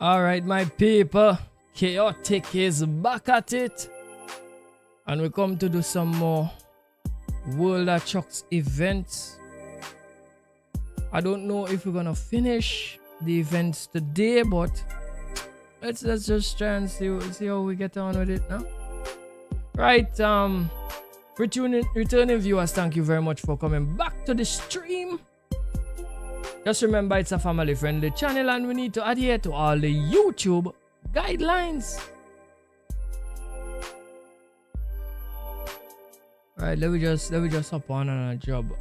Alright, my people, Chaotic is back at it, and we come to do some more World of Trucks events. I don't know if we're gonna finish the events today, but let's just try and see how we get on with it now. Right, returning viewers, thank you very much for coming back to the stream. Just remember, it's a family friendly channel and we need to adhere to all the YouTube guidelines. Right, let me just hop on a job.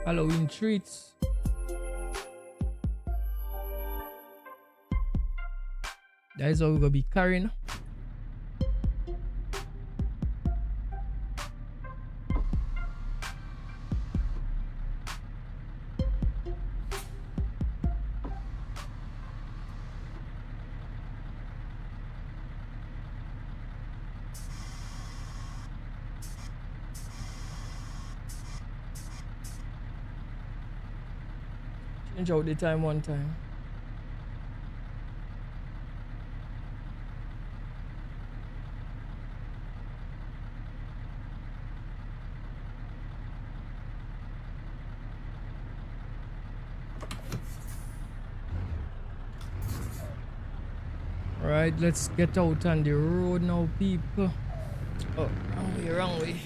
Halloween treats. That is what we're gonna be carrying. Change out the time one time. Right, let's get out on the road now, people. Oh, wrong way.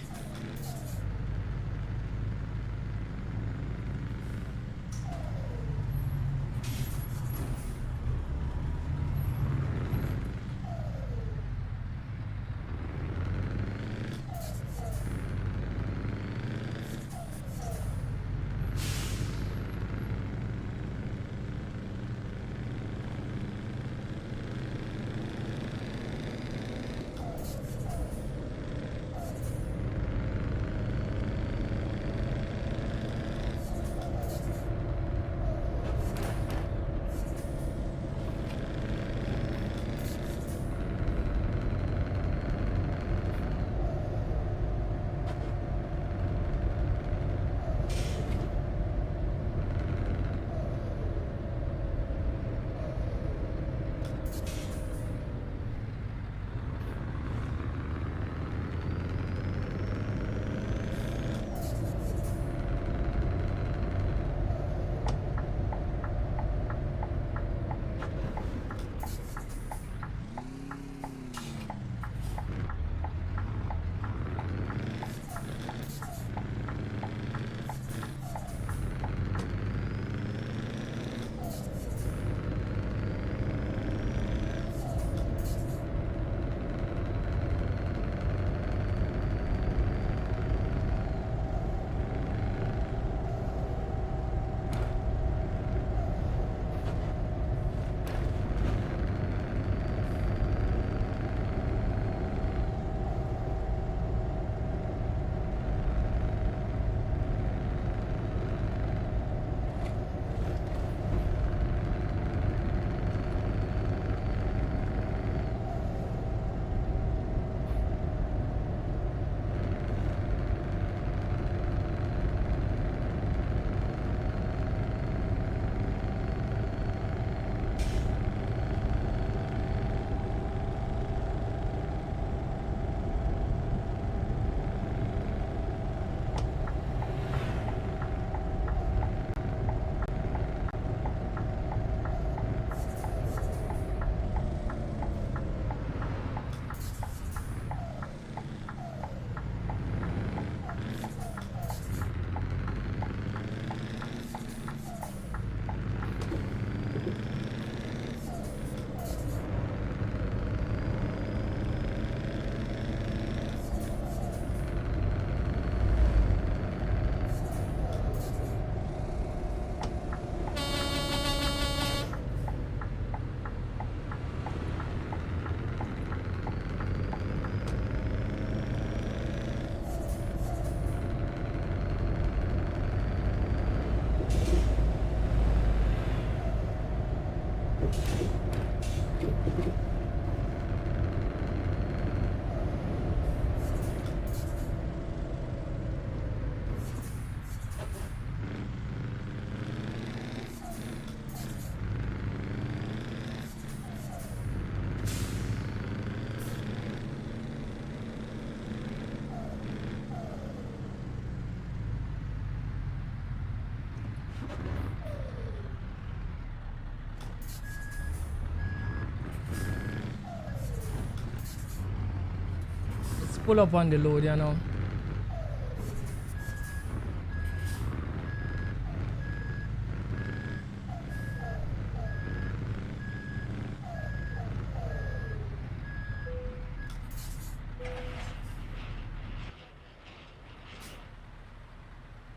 pull up on the load, you know.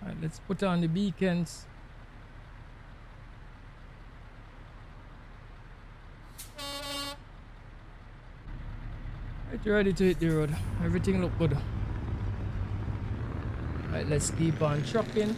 Alright, let's put on the beacons. Right, ready to hit the road. Everything look good. Alright, let's keep on trucking.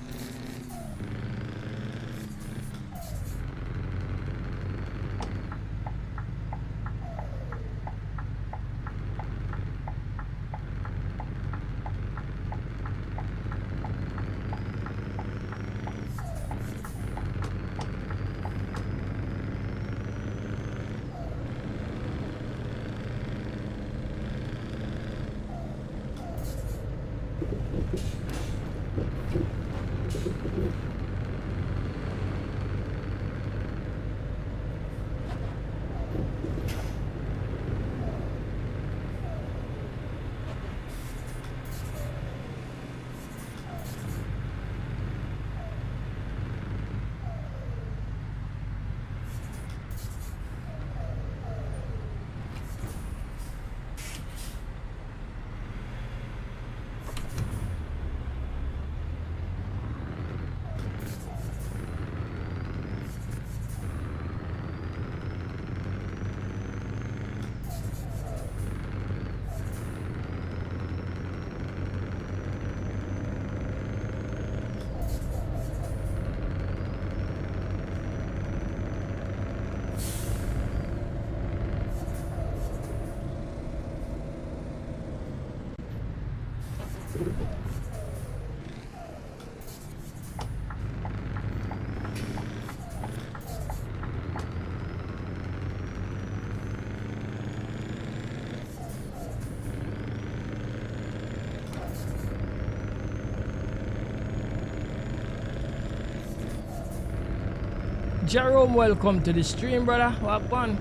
Jerome, welcome to the stream, brother. What fun?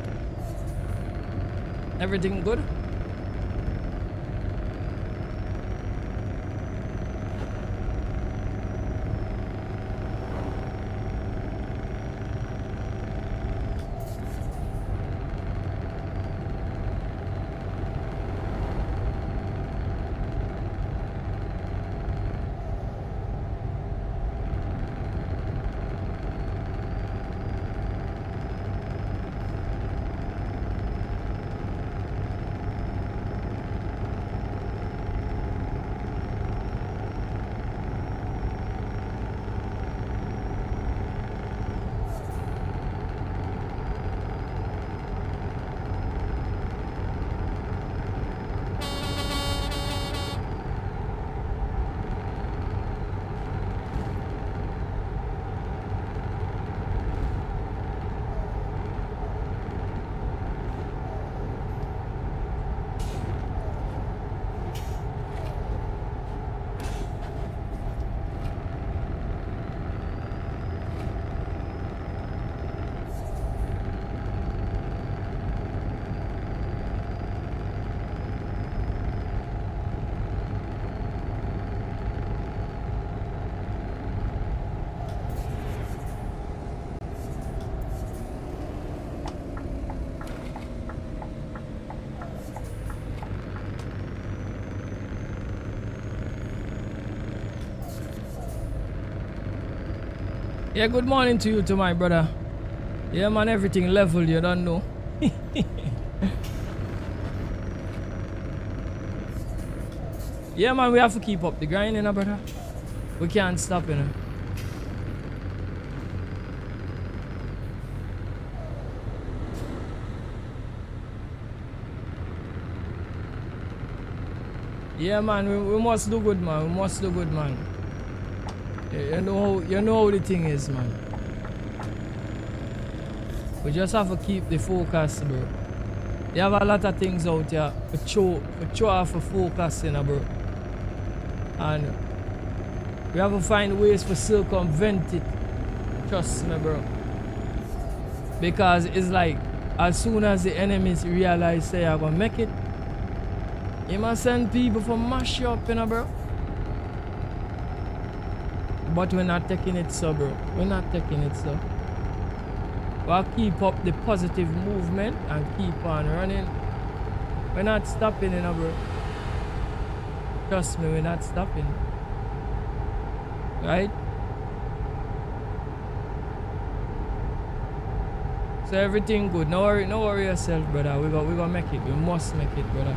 Everything good? Yeah, good morning to you, to my brother. Yeah, man, everything level, you don't know. Yeah, man, we have to keep up the grind, you know, brother. We can't stop, you know. Yeah, man, we must do good, man. We must do good, man. You know how the thing is, man. We just have to keep the focus, bro. You have a lot of things out here to show off for focus, you know, bro. And we have to find ways to circumvent it. Trust me, bro. Because it's like, as soon as the enemies realize they are gonna make it, You must send people for mash you up, you know, bro. But we're not taking it so, bro. We're not taking it so. We'll keep up the positive movement and keep on running. We're not stopping, you know, bro. Trust me, we're not stopping. Right? So everything good. No worry yourself, brother. We gonna make it. We must make it, brother.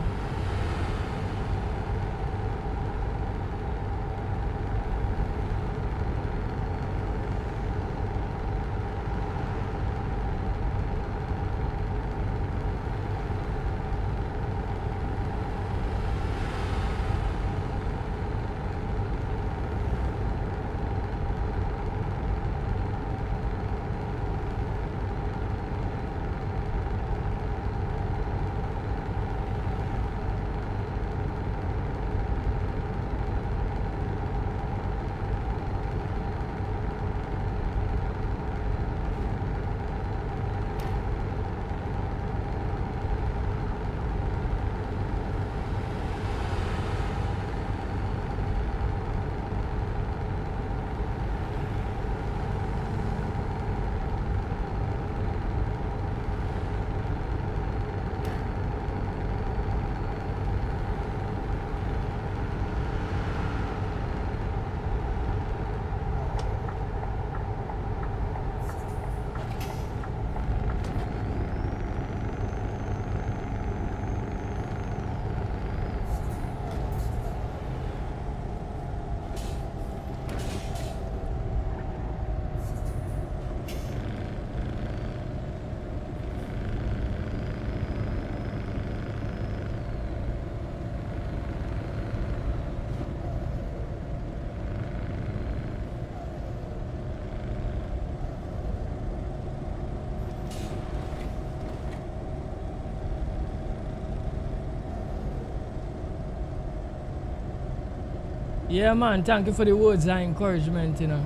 Yeah, man, thank you for the words of encouragement, you know.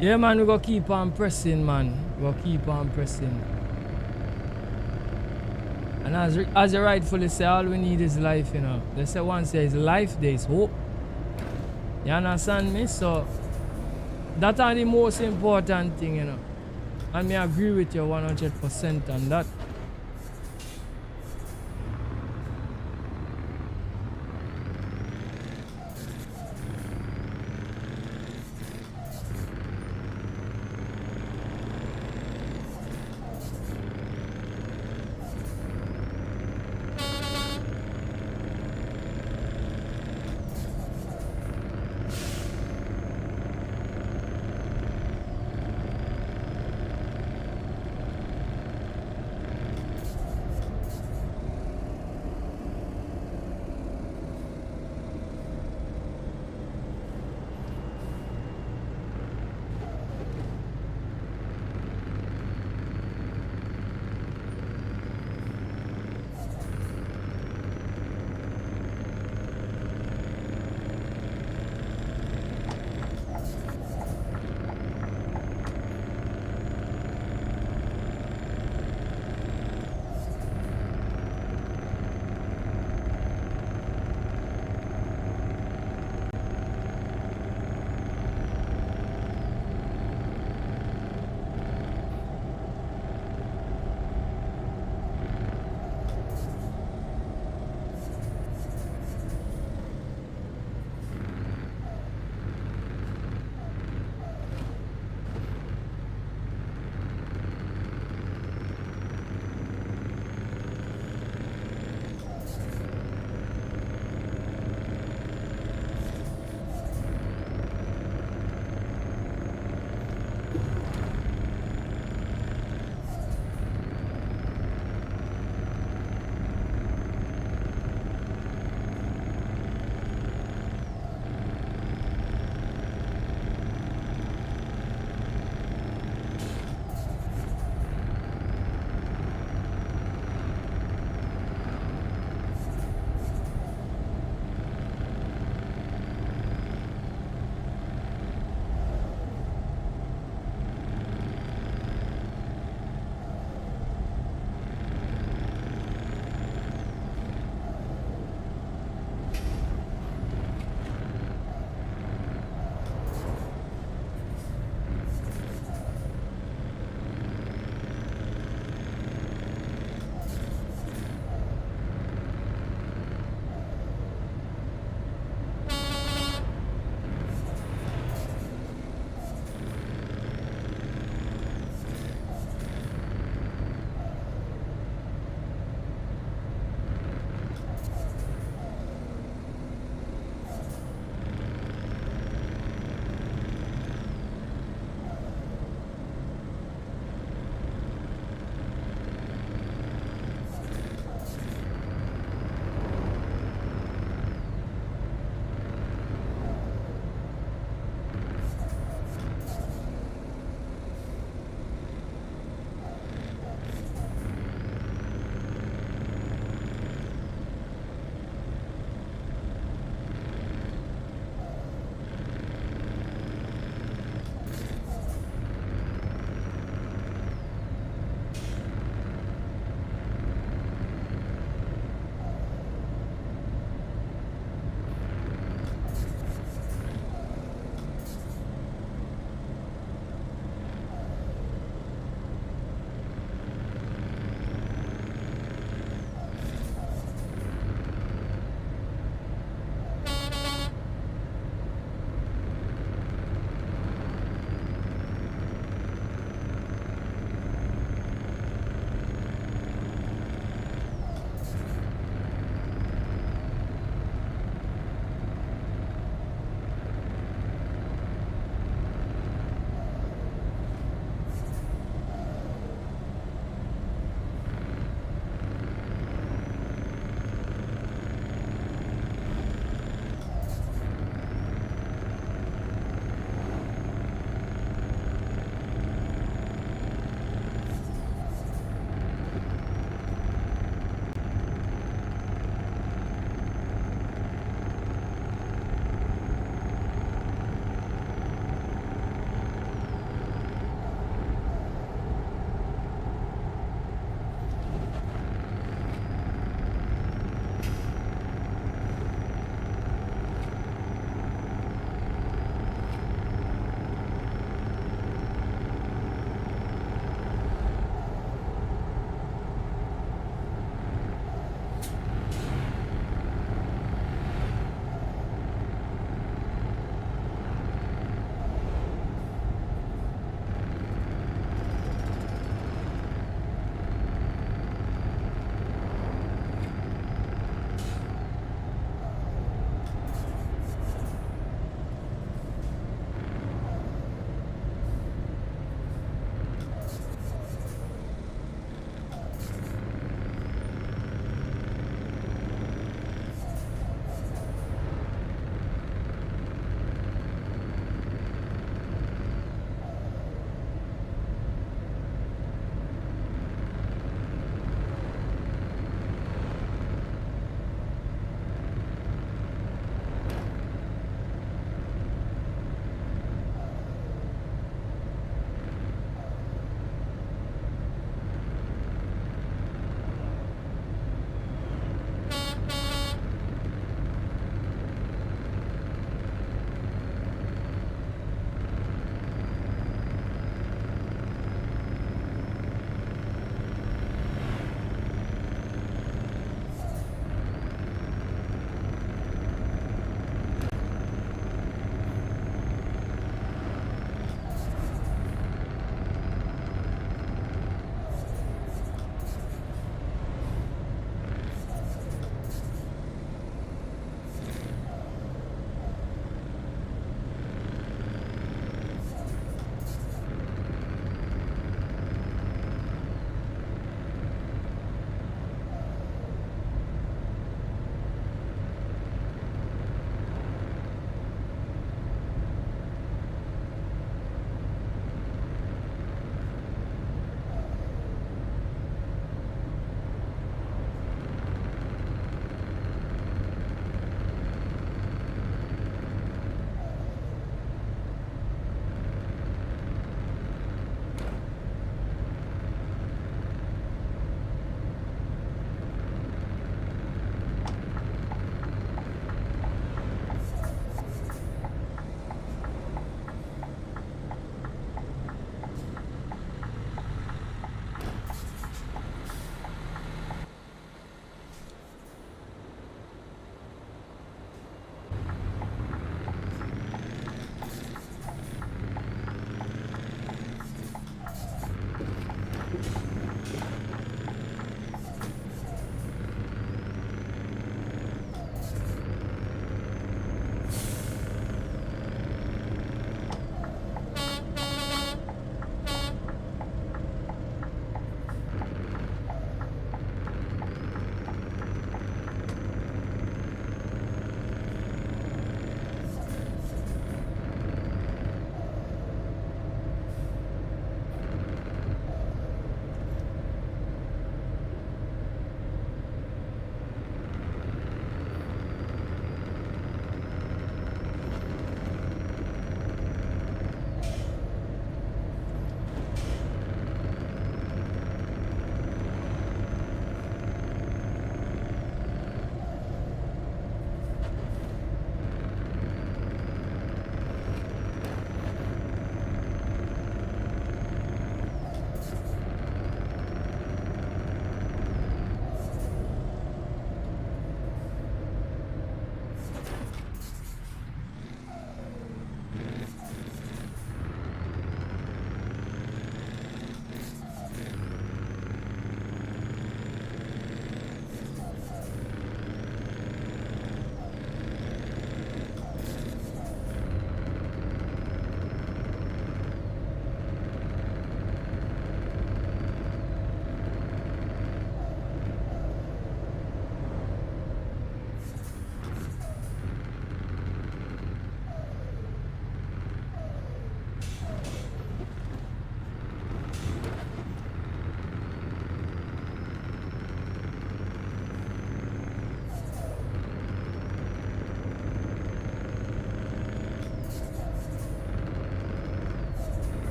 Yeah, man, we gonna keep on pressing, man. We gonna keep on pressing. And as you rightfully say, all we need is life, you know. They say once there is life, there is hope. You understand me? So, that are the most important thing, you know. And me agree with you 100% on that.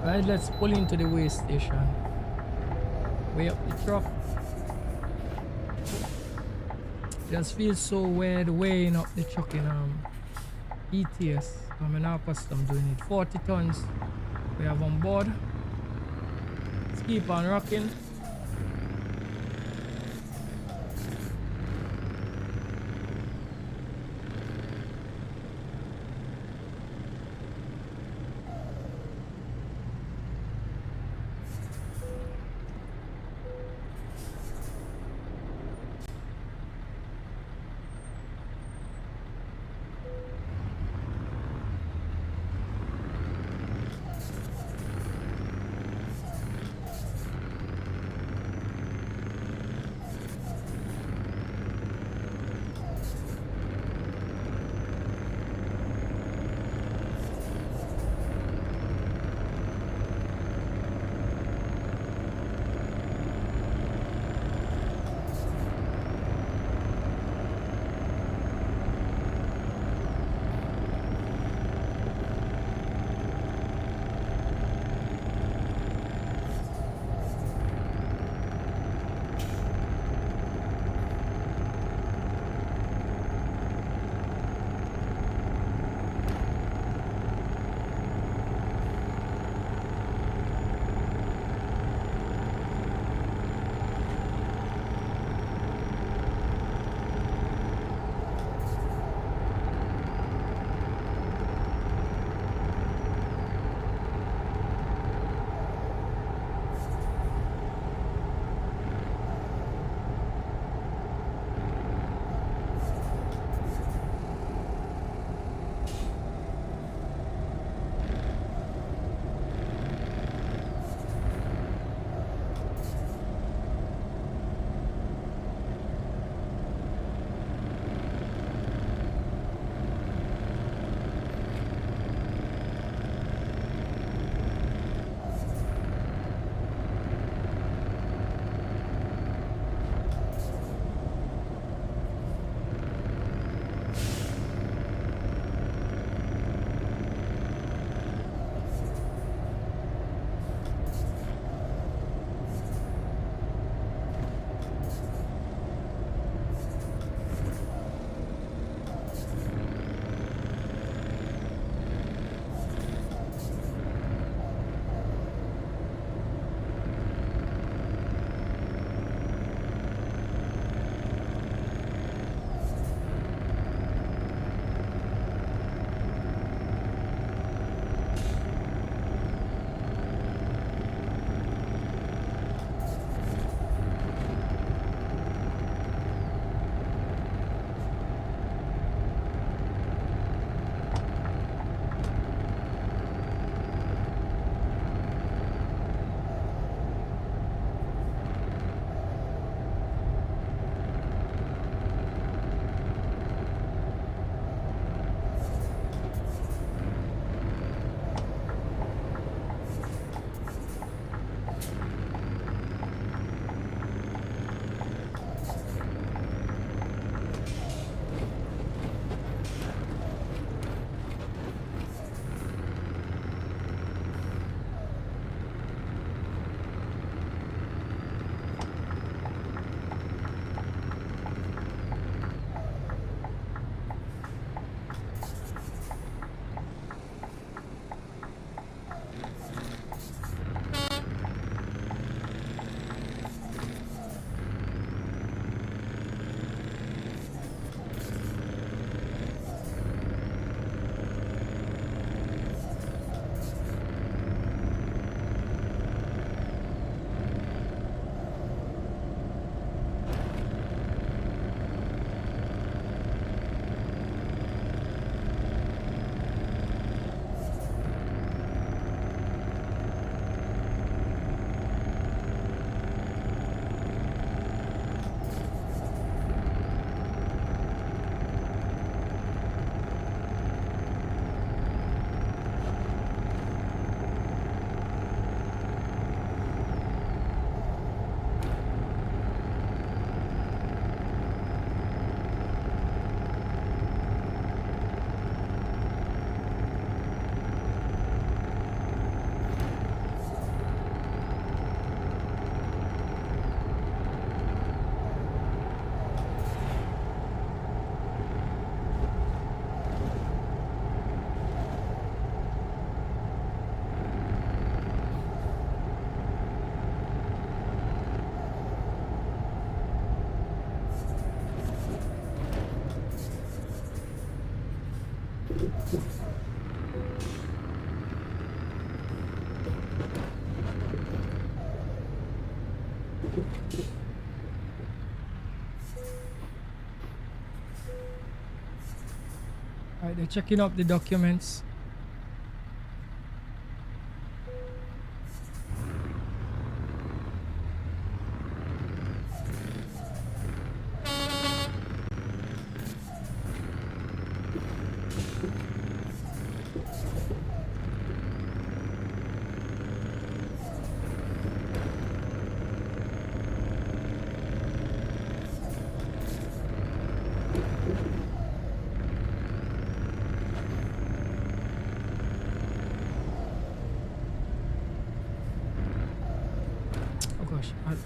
Right, let's pull into the way station. Way up the truck. Just feels so weird weighing up the truck in ETS. I'm in our custom doing it. 40 tons we have on board. Let's keep on rocking. they're checking up the documents.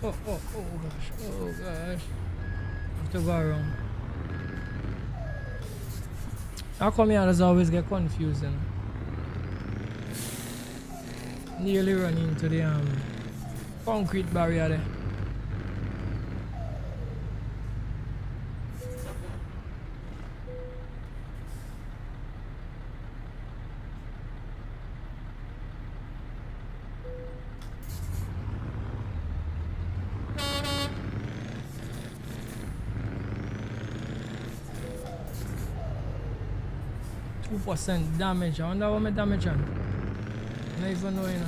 Oh gosh. Have to go around. How come here does always get confusing? Nearly run into the concrete barrier there. % damage. I wonder what my damage on. I don't even know, you know.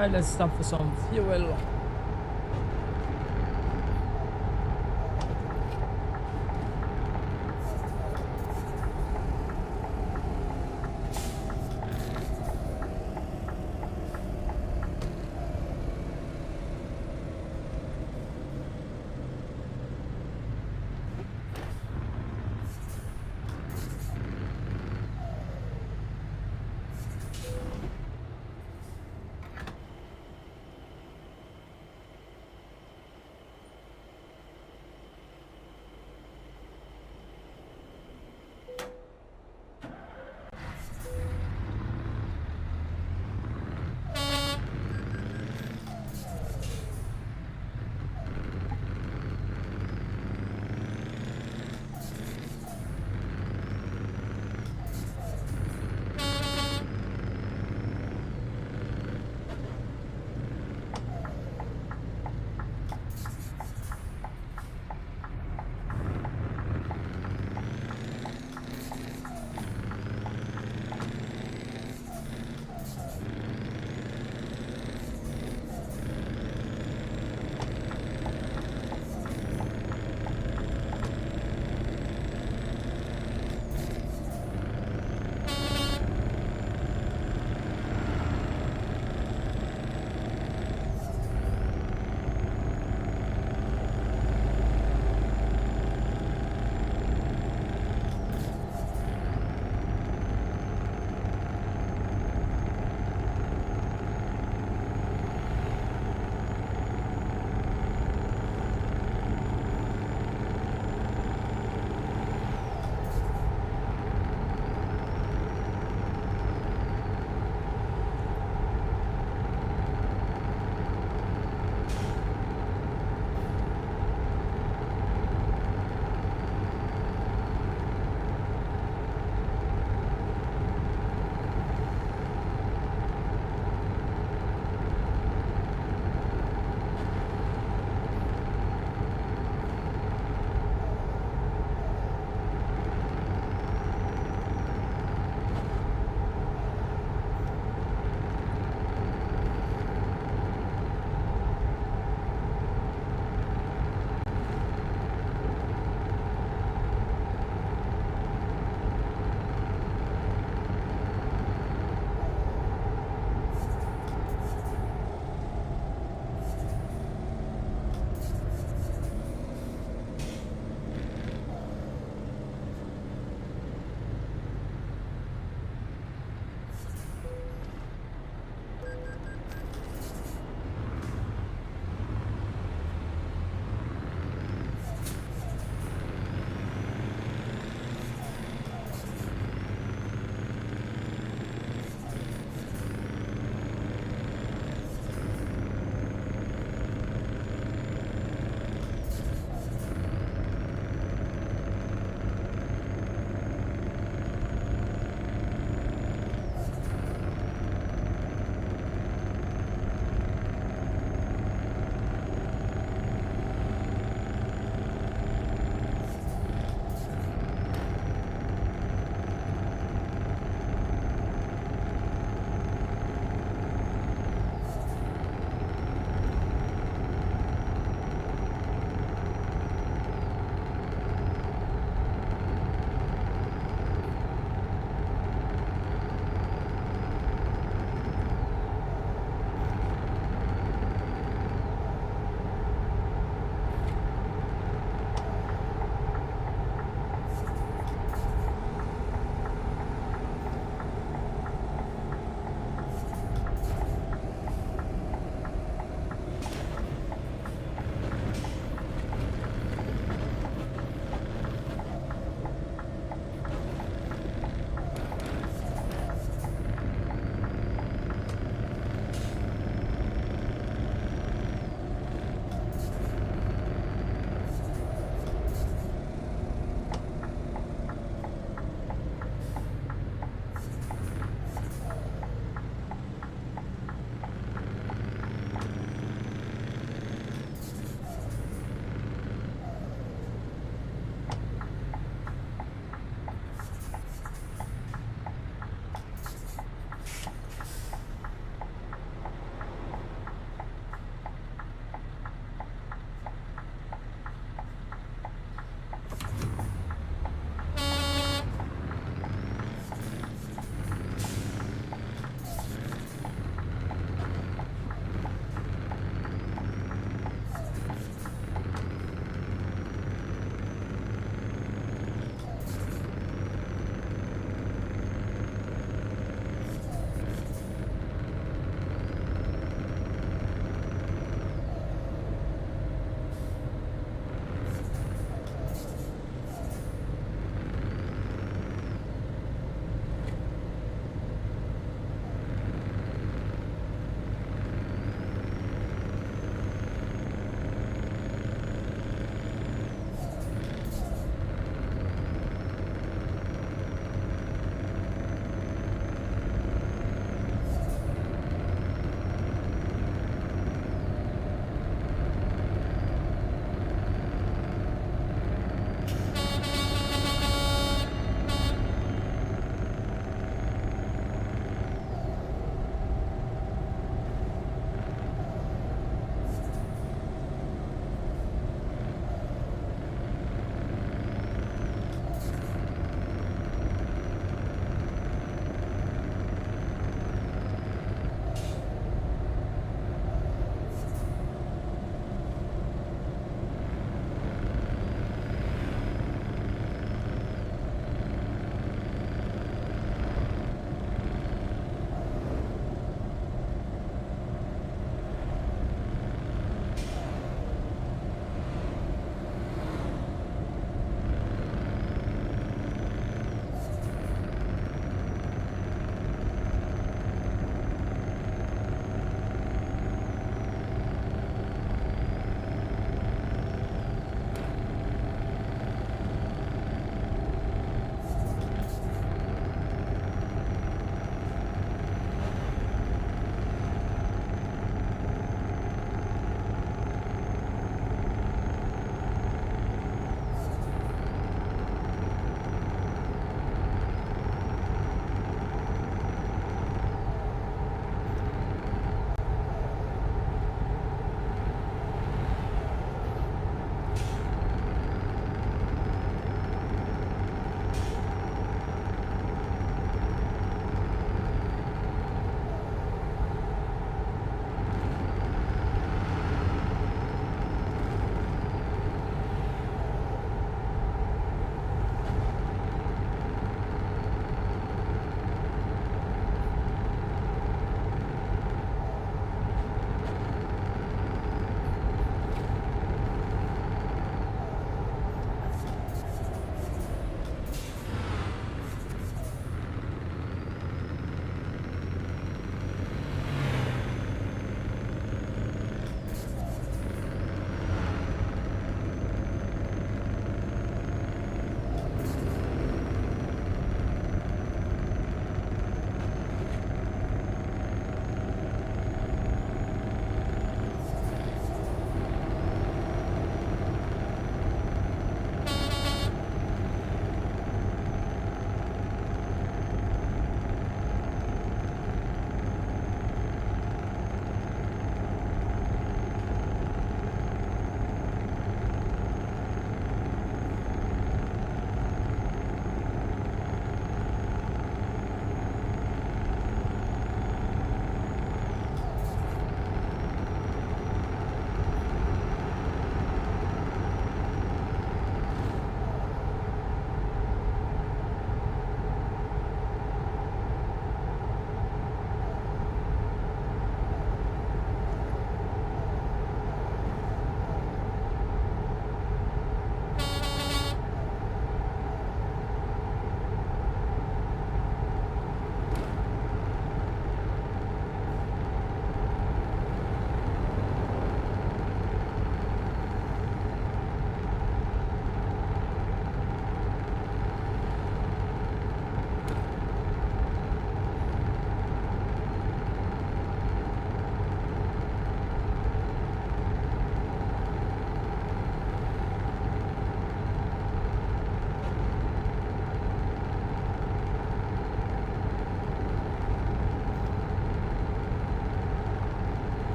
Alright, let's stop for some fuel.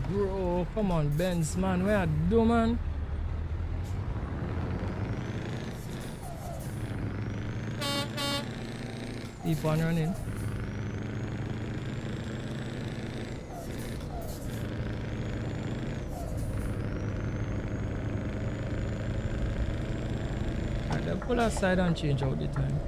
bro. Come on, Benz, man. Where I do, man? Keep on running. Alright, then pull aside and change out the time.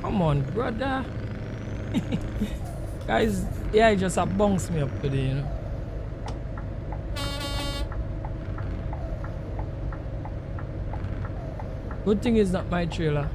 Come on, brother. Guys, yeah, it just bounced me up today, you know. Good thing it's not my trailer.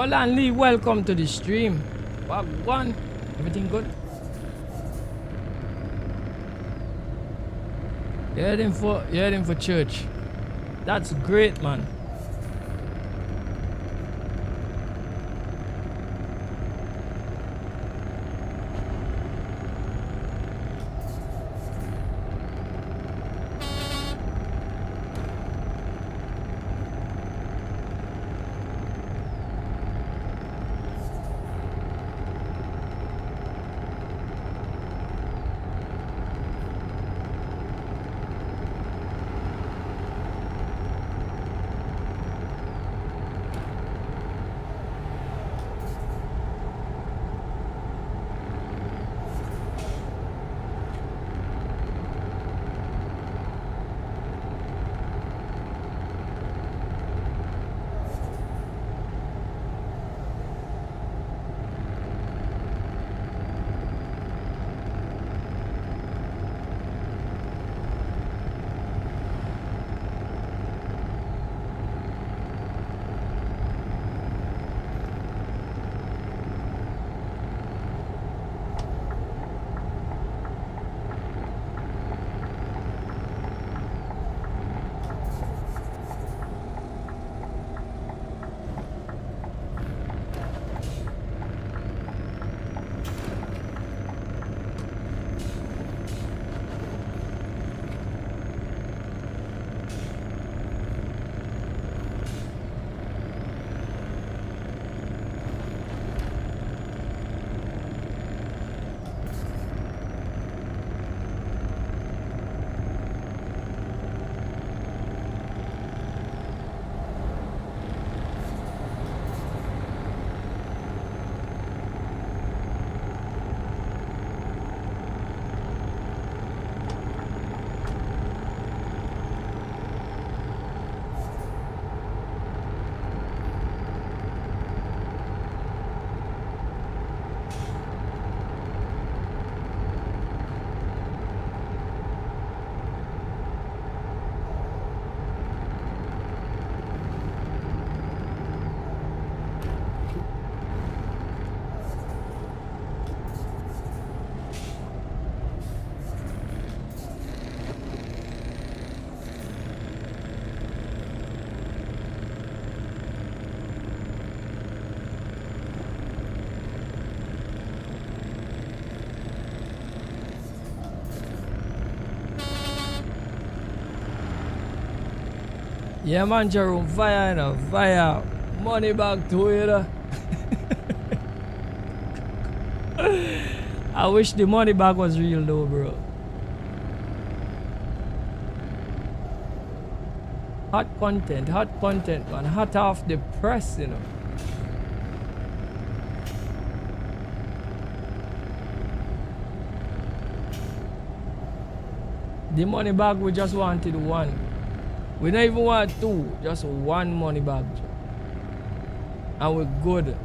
Olan Lee, welcome to the stream. Wagwan. Everything good? You're heading for church. That's great, man. Yeah, man, Jerome, fire, you know, fire. Money back to you, know. I wish the money bag was real though, bro. Hot content, man. Hot off the press, you know. The money bag, we just wanted one. We don't even want two, just one money bag. And we're good.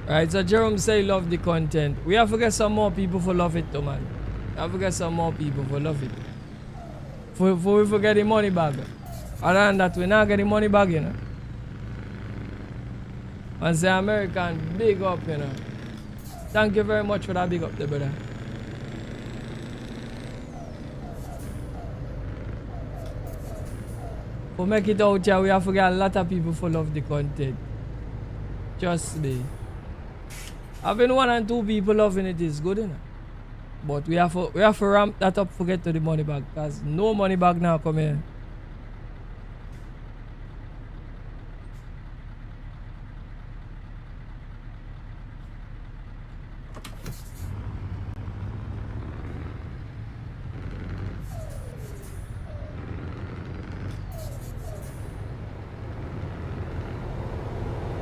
Right, so Jerome say love the content. We have to get some more people for love it too, man. We have to get some more people for love it. For we forget the money bag. Other than that, we not get the money bag, you know. And say American, big up, you know. Thank you very much for that big up there, brother. For make it out here, we have to get a lot of people for love the content. Trust me. Having one and two people loving it is good enough. But we have to ramp that up to get to the money bag. Because no money bag now come here.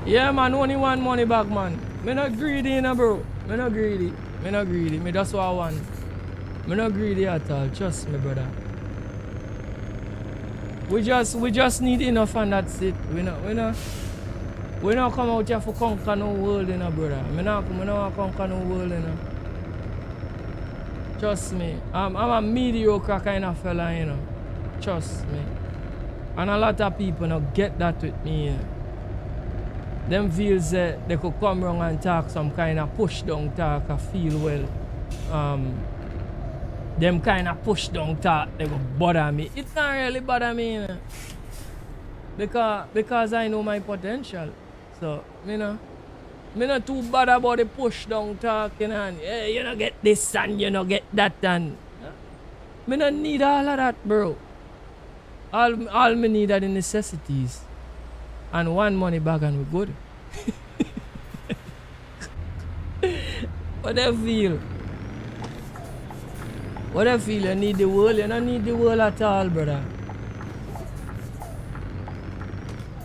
Yeah, man, only one money back, man. Me not greedy, you know, bro. Me not greedy. Me not greedy. Me that's what I want. Me not greedy at all. Trust me, brother. We just need enough and that's it. We not come out here for conquer no world, you know, brother. Me not conquer no world, you know. Trust me. I'm a mediocre kind of fella, you know. Trust me. And a lot of people don't get that with me, you know. Them feels they could come around and talk some kind of push down talk, I feel well. Them kind of push down talk, they go bother me. It not really bother me, you know. Because I know my potential. So, you know, me not too bad about the push down talking and hey, you know get this and you know get that and me not need all of that, bro. All me need are the necessities. And one money bag and we good. What I feel? What I feel? You need the world. You don't need the world at all, brother.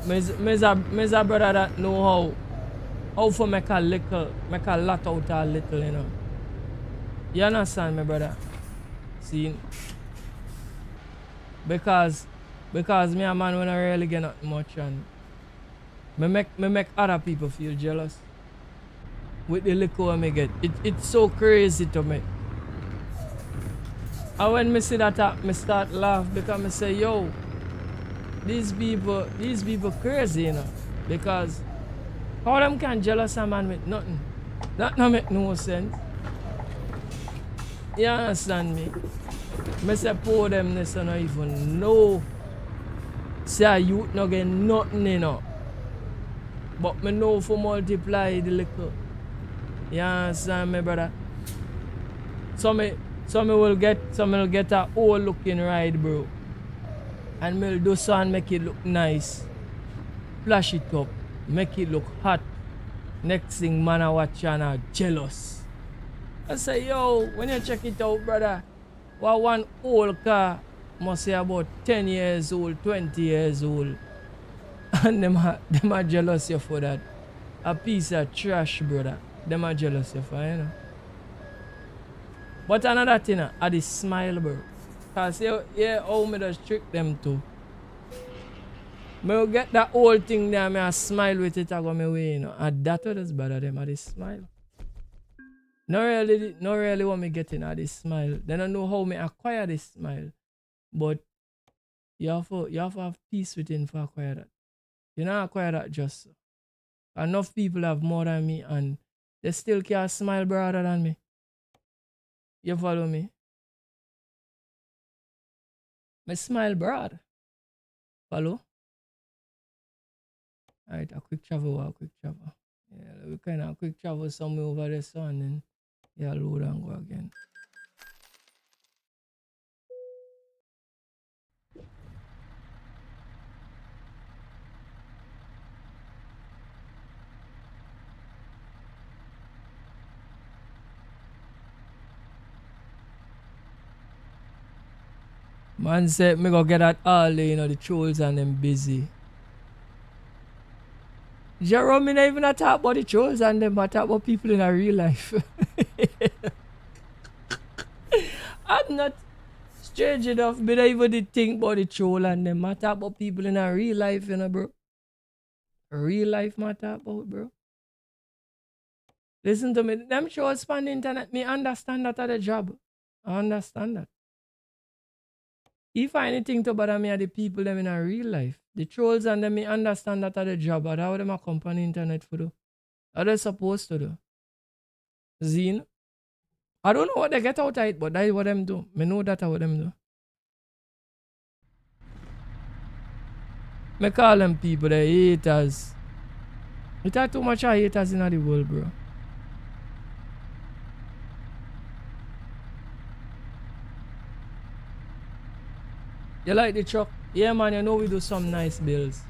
Me's a brother that know how to make a lot out of a little, you know. You understand me, brother? See? Because me a man when I really get not much and me make other people feel jealous with the liquor I get. It's so crazy to me. And when me see that me start laugh because me say, yo, these people crazy, you know. Because how them can jealous a man with nothing? That don't make no sense. You understand me? Me say poor them this don't even know. Say a youth no get nothing, you know. But me know for multiply the liquor. You understand me, brother? So me will get a old looking ride, bro. And me will do so and make it look nice. Flash it up. Make it look hot. Next thing man I watch and I jealous. I say, yo, when you check it out, brother, one old car must say about 10 years old, 20 years old. And them are jealous you for that. A piece of trash, brother. Them are jealous you for, you know. But another thing, I the smile, bro. Cause yeah, how me just trick them too. Me will get that whole thing there, me I smile with it, I go my way, you know. And that what is better them, I the smile. Not really what me getting at this smile. They don't know how me acquire this smile. But you have to have peace within for acquire that. You don't acquire that just so. Enough people have more than me and they still can't smile broader than me. You follow me? Me smile broad. Follow? Alright, a quick travel. Yeah, we kind of quick travel somewhere over there so and then yeah, load and go again. Man said me go get that all day, you know, the trolls and them busy. Jerome, me not even a talk about the trolls and them, I talk about people in a real life. I'm not strange enough, me not even did think about the troll and them. I talk about people in a real life, you know, bro. Real life I talk about, bro. Listen to me, them shows on the internet, me understand that at the job. I understand that. If anything to bother me are the people them in a real life. The trolls and them me understand that at the job, but how them a come on the internet for do? How they supposed to do? Zine? I don't know what they get out of it, but that is what them do. Me know that what them do. Me call them people the haters. It are too much of haters in the world, bro. You like the truck? Yeah, man, you know we do some nice builds.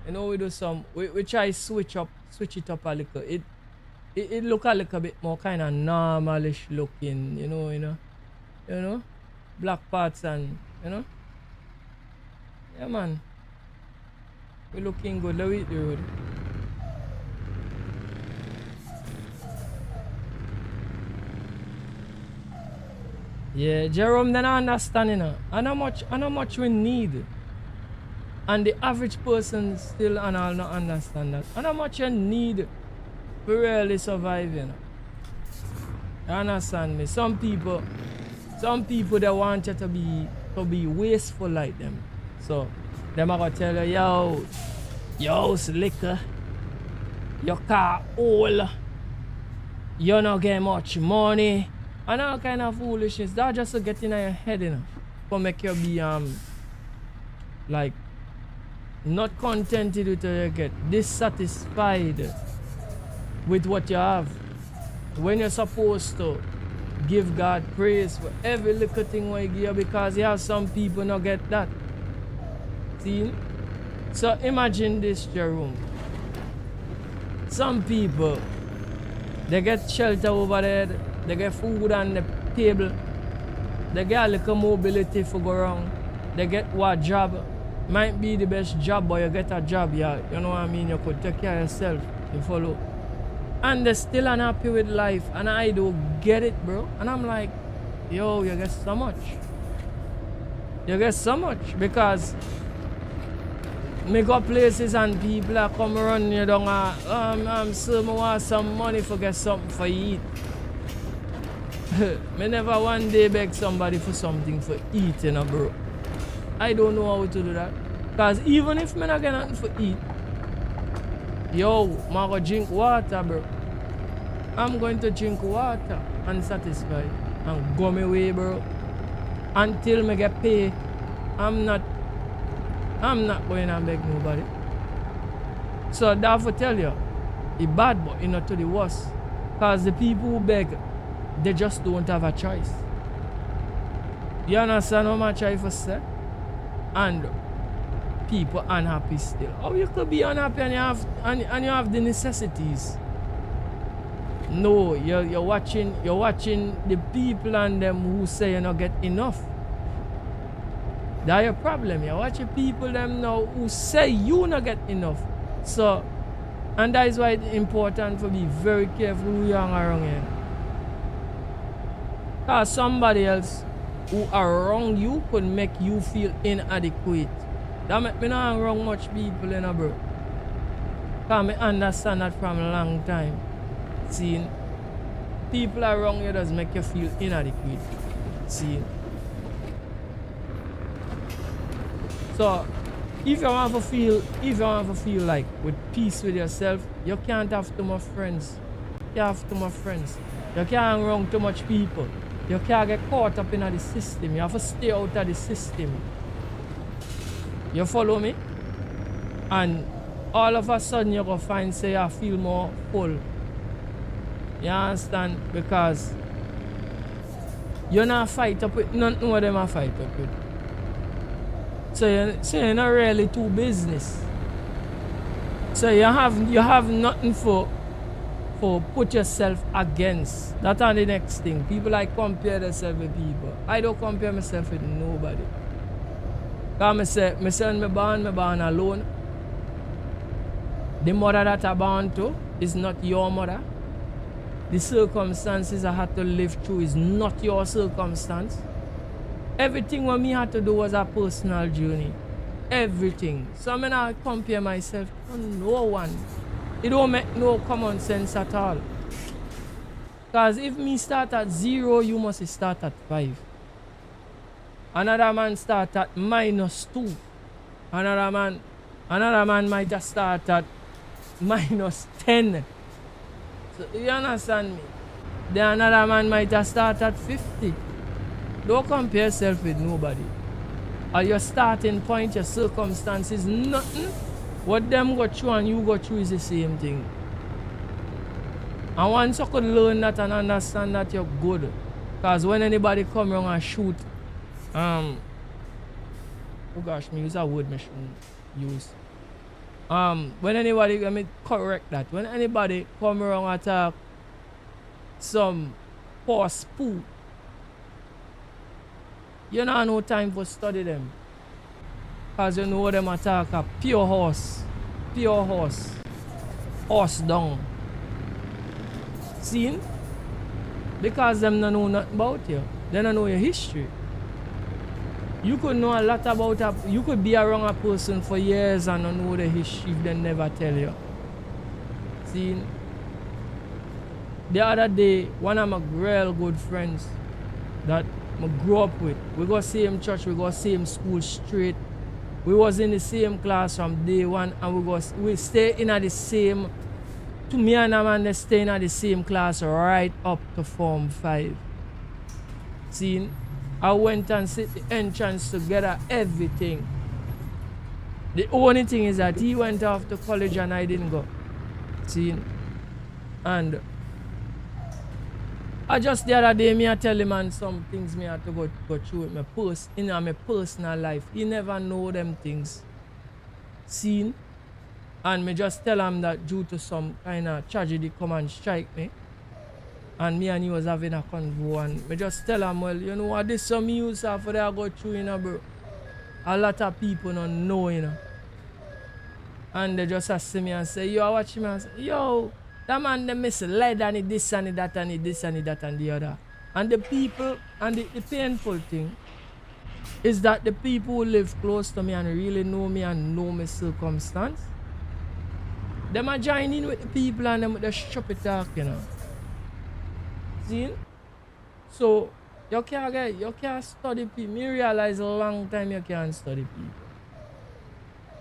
You know we do some, we try switch it up a little. It look a little bit more kind of normalish looking, you know, black parts and, you know. Yeah, man. We looking good. Let me hit the road. Yeah, Jerome, then I understand, you know. And how much we need. And the average person still and all not understand that. And how much you need to really survive, you know. You understand me? Some people they want you to be wasteful like them. So them are gonna tell you, yo, your house liquor, your car old, you don't get much money, and all kind of foolishness. That just to get in your head, you know, to make you be like not contented with what you get, dissatisfied with what you have. When you're supposed to give God praise for every little thing we give, because you have some people not get that. See? So imagine this, Jerome. Some people, they get shelter over there, they get food on the table, they get a little mobility for go around, they get what job. Might be the best job, but you get a job, yeah. You know what I mean? You could take care of yourself, you follow. And they're still unhappy with life, and I don't get it, bro. And I'm like, yo, you get so much. You get so much because me go places and people are come run you down I'm so I want some money for get something for eat. Me never one day beg somebody for something for eat, you know, bro. I don't know how to do that. Cause even if me not get nothing for eat, yo, I go drink water, bro. I'm going to drink water and satisfy and go my way, bro. Until me get paid. I'm not going to beg nobody. So that for tell you, it's bad, but it's not to the worst. Cause the people who beg, they just don't have a choice. You understand how much I first said? And people unhappy still. How you could be unhappy and you have the necessities? No, you're watching the people and them who say you don't get enough. That's your problem. You're watching people them now who say you not get enough. So, and that is why it's important to be very careful who you hang around here. Because somebody else who are around you could make you feel inadequate. That make me not hang around much people, you know, bro. Because I understand that from a long time. See, people around you does make you feel inadequate. See. So if you want to feel like with peace with yourself, you can't have too much friends. You have too much friends. You can't hang around too much people. You can't get caught up in the system. You have to stay out of the system. You follow me? And all of a sudden you're going to find say you feel more full. You understand? Because you're not fight up with nothing what them are fight up with. So you're not really too business. So you have nothing for put yourself against. That's the next thing. People like compare themselves with people. I don't compare myself with nobody. Because I say when I born alone. The mother that I born to is not your mother. The circumstances I had to live through is not your circumstance. Everything what me had to do was a personal journey. Everything. So I not compare myself to no one. It don't make no common sense at all. Because if me start at 0, you must start at 5. Another man start at -2. Another man might have start at -10. So you understand me? Then another man might have start at 50. Don't compare yourself with nobody. Or your starting point, your circumstances, nothing. What them go through and you go through is the same thing. And once you could learn that and understand that, you're good. Because when anybody come around and shoot, oh gosh, me use a word I shouldn't use. When anybody, let me correct that. When anybody come around and attack some horse poo, you don't have no time for study them. Because you know them attack a pure horse. pure horse dung. See? Because them don't know nothing about you. They don't know your history. You could know a lot about you could be around a person for years and not know the history if they never tell you. See? The other day, one of my real good friends that I grew up with, we go same church, we go same school straight. We was in the same class from day one, and we stay in at the same. To me and a man, they stay in at the same class right up to Form 5. See, I went and sit the entrance together, everything. The only thing is that he went off to college and I didn't go. See, and I just the other day, I tell him and some things me have to go through with my personal life. He never know them things. Seen? And me just tell him that due to some kind of tragedy come and strike me. And me and he was having a convo, and me just tell him, well, you know what, this some use for that go through, you know, bro. A lot of people don't know, you know. And they just ask me and say, yo, watch me and say, yo, that man they misled and this and that and this and that and the other. And the people, and the painful thing is that the people who live close to me and really know me and know my circumstance, them are joining with the people and them with the stupid talk, you know. See? So you can't study people. Me realize a long time you can't study people.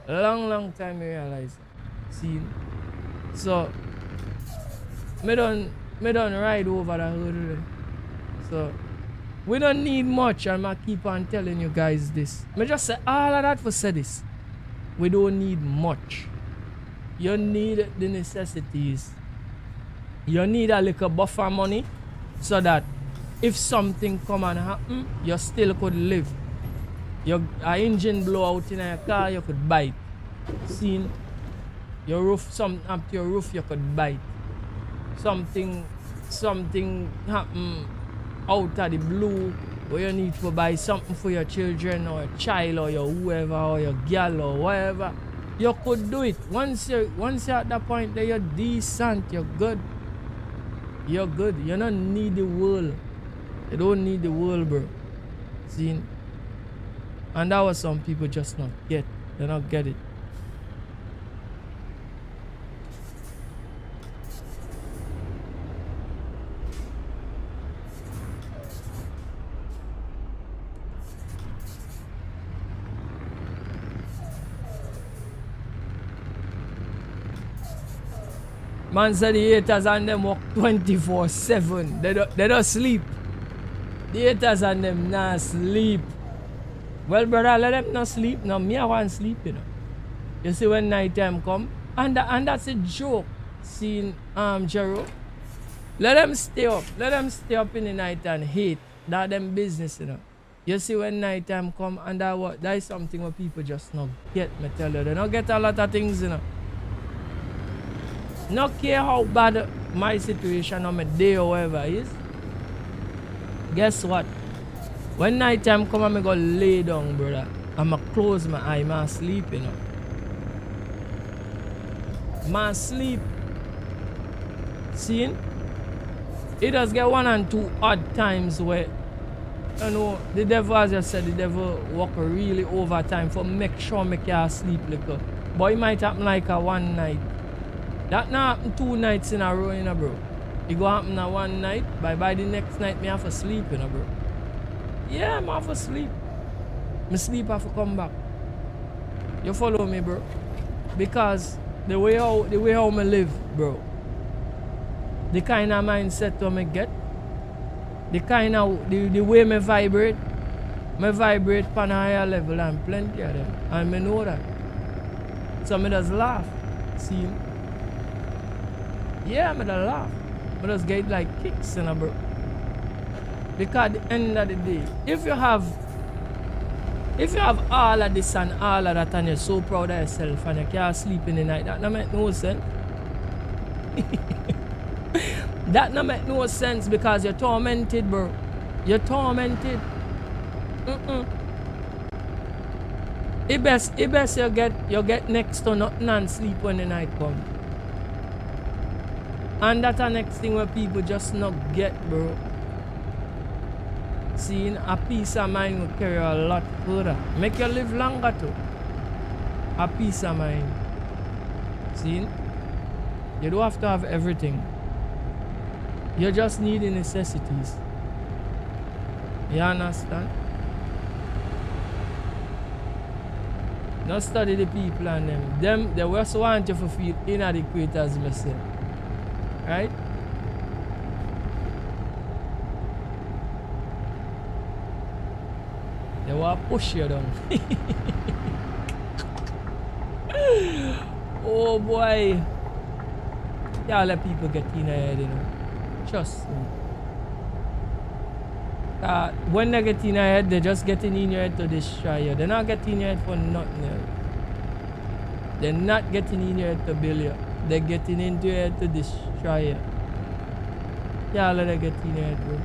Long time you realize that. See? So me done ride over the hurdle. So we don't need much, and I keep on telling you guys this. Me just say all of that for say this. We don't need much. You need the necessities. You need a little buffer money so that if something come and happen, you still could live. Your engine blow out in your car, you could buy it. See, your roof, something up to your roof, you could buy it. Something happen out of the blue where you need to buy something for your children or your child or your whoever or your girl or whatever. You could do it. Once you're at that point that you're decent, you're good. You're good. You don't need the world. You don't need the world, bro. See? And that was some people just not get. They don't get it. Man said the haters and them work 24/7. They don't sleep. The haters and them not sleep. Well, brother, let them not sleep. Now, me I want sleep, you know. You see when night time come, and that's a joke. Seeing Jero. Let them stay up. Let them stay up in the night and hate. That them business, you know. You see when night time come, and that is something where people just not get, me tell you. They don't get a lot of things, you know. Not care how bad my situation or my day or whatever is. Guess what? When night time come, I'm go lay down, brother. I'ma close my eye, I'm sleep, you know. Man sleep. See? It does get 1 and 2 odd times where, you know, the devil, as I said, the devil work really overtime for make sure me can sleep little. But it might happen like a one night. That not happen 2 nights in a row, you know, bro. It go happen a one night, by the next night me have to sleep, you know, bro. Yeah, I have to sleep. My sleep have to come back. You follow me, bro? Because the way how me live, bro. The kind of mindset that me get, the way me vibrate on a higher level and plenty of them. And me know that. So me just laugh. See? Yeah, me just laugh. Me just get like kicks, you know, bro. Because at the end of the day, if you have all of this and all of that and you're so proud of yourself and you can't sleep in the night, that don't make no sense. That don't make no sense because you're tormented, bro. You're tormented. it best you get next to nothing and sleep when the night come. And that's the next thing where people just not get, bro. Seeing a peace of mind will carry a lot further. Make you live longer too. A peace of mind. See? You don't have to have everything. You just need the necessities. You understand? Don't study the people and them. They just want you to feel inadequate as myself. Right? They want to push you down. Oh boy. Y'all let people get in your head, you know. Trust me. When they get in your head, they're just getting in your head to destroy you. They're not getting in your head for nothing else. They're not getting in your head to build you. They're getting into your head to destroy you. Y'all let them get in your head, bro.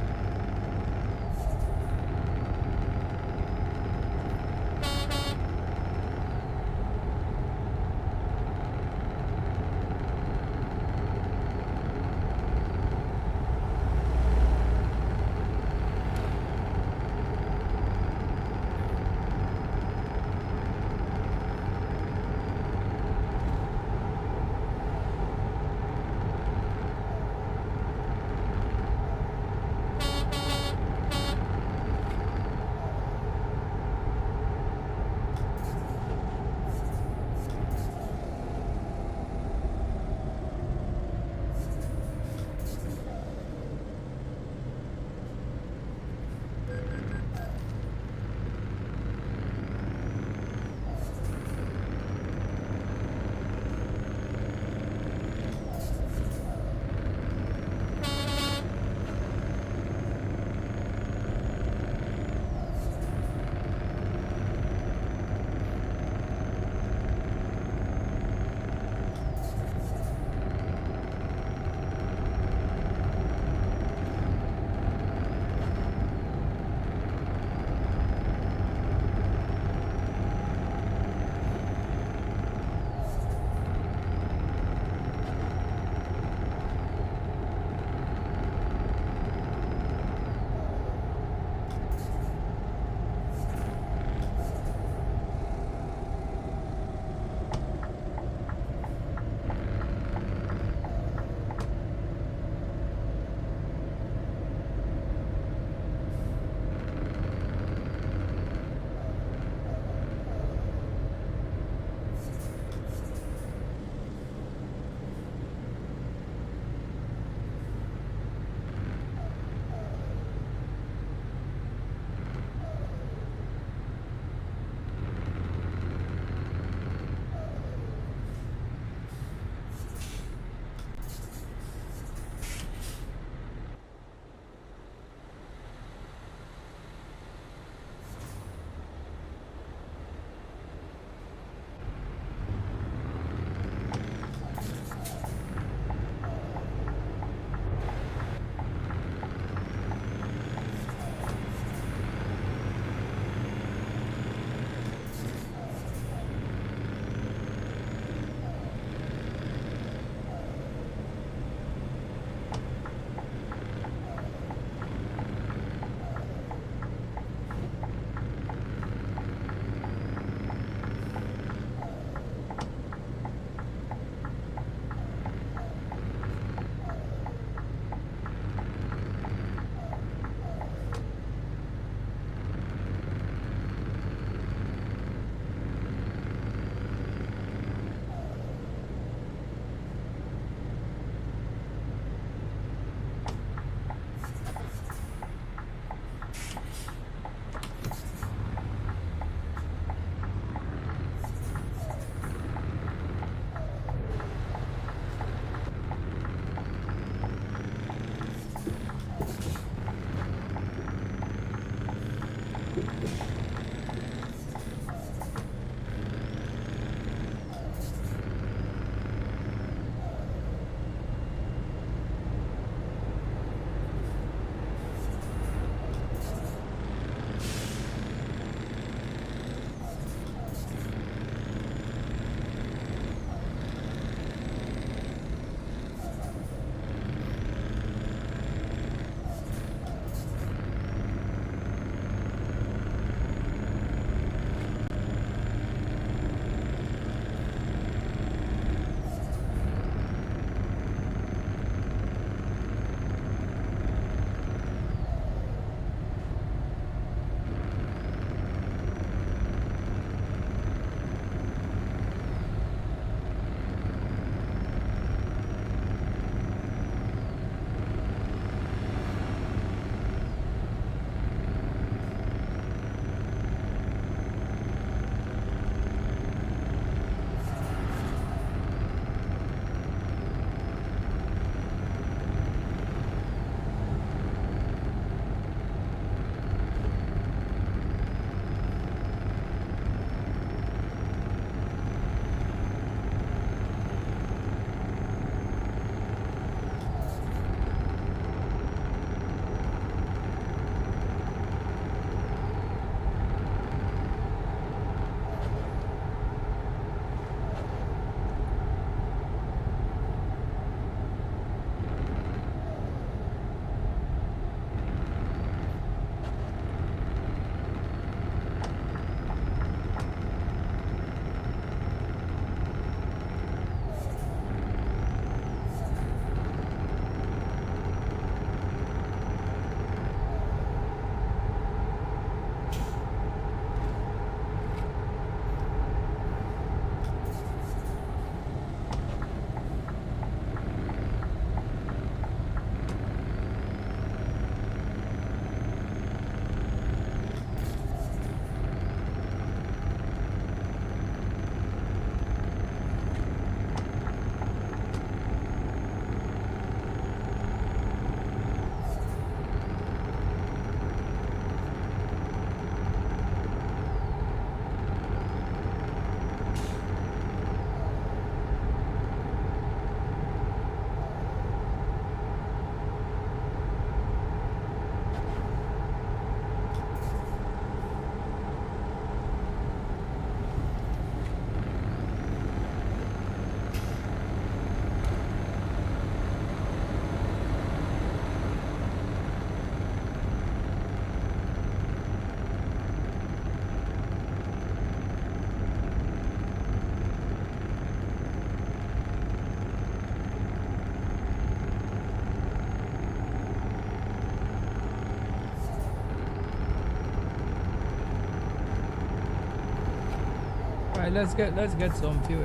let's get some fuel.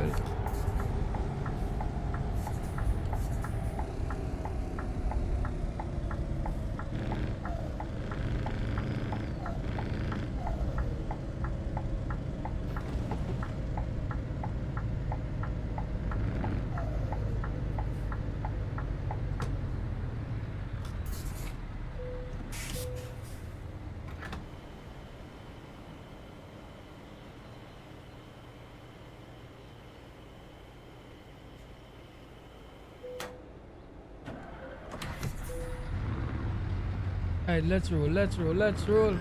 Alright, let's roll.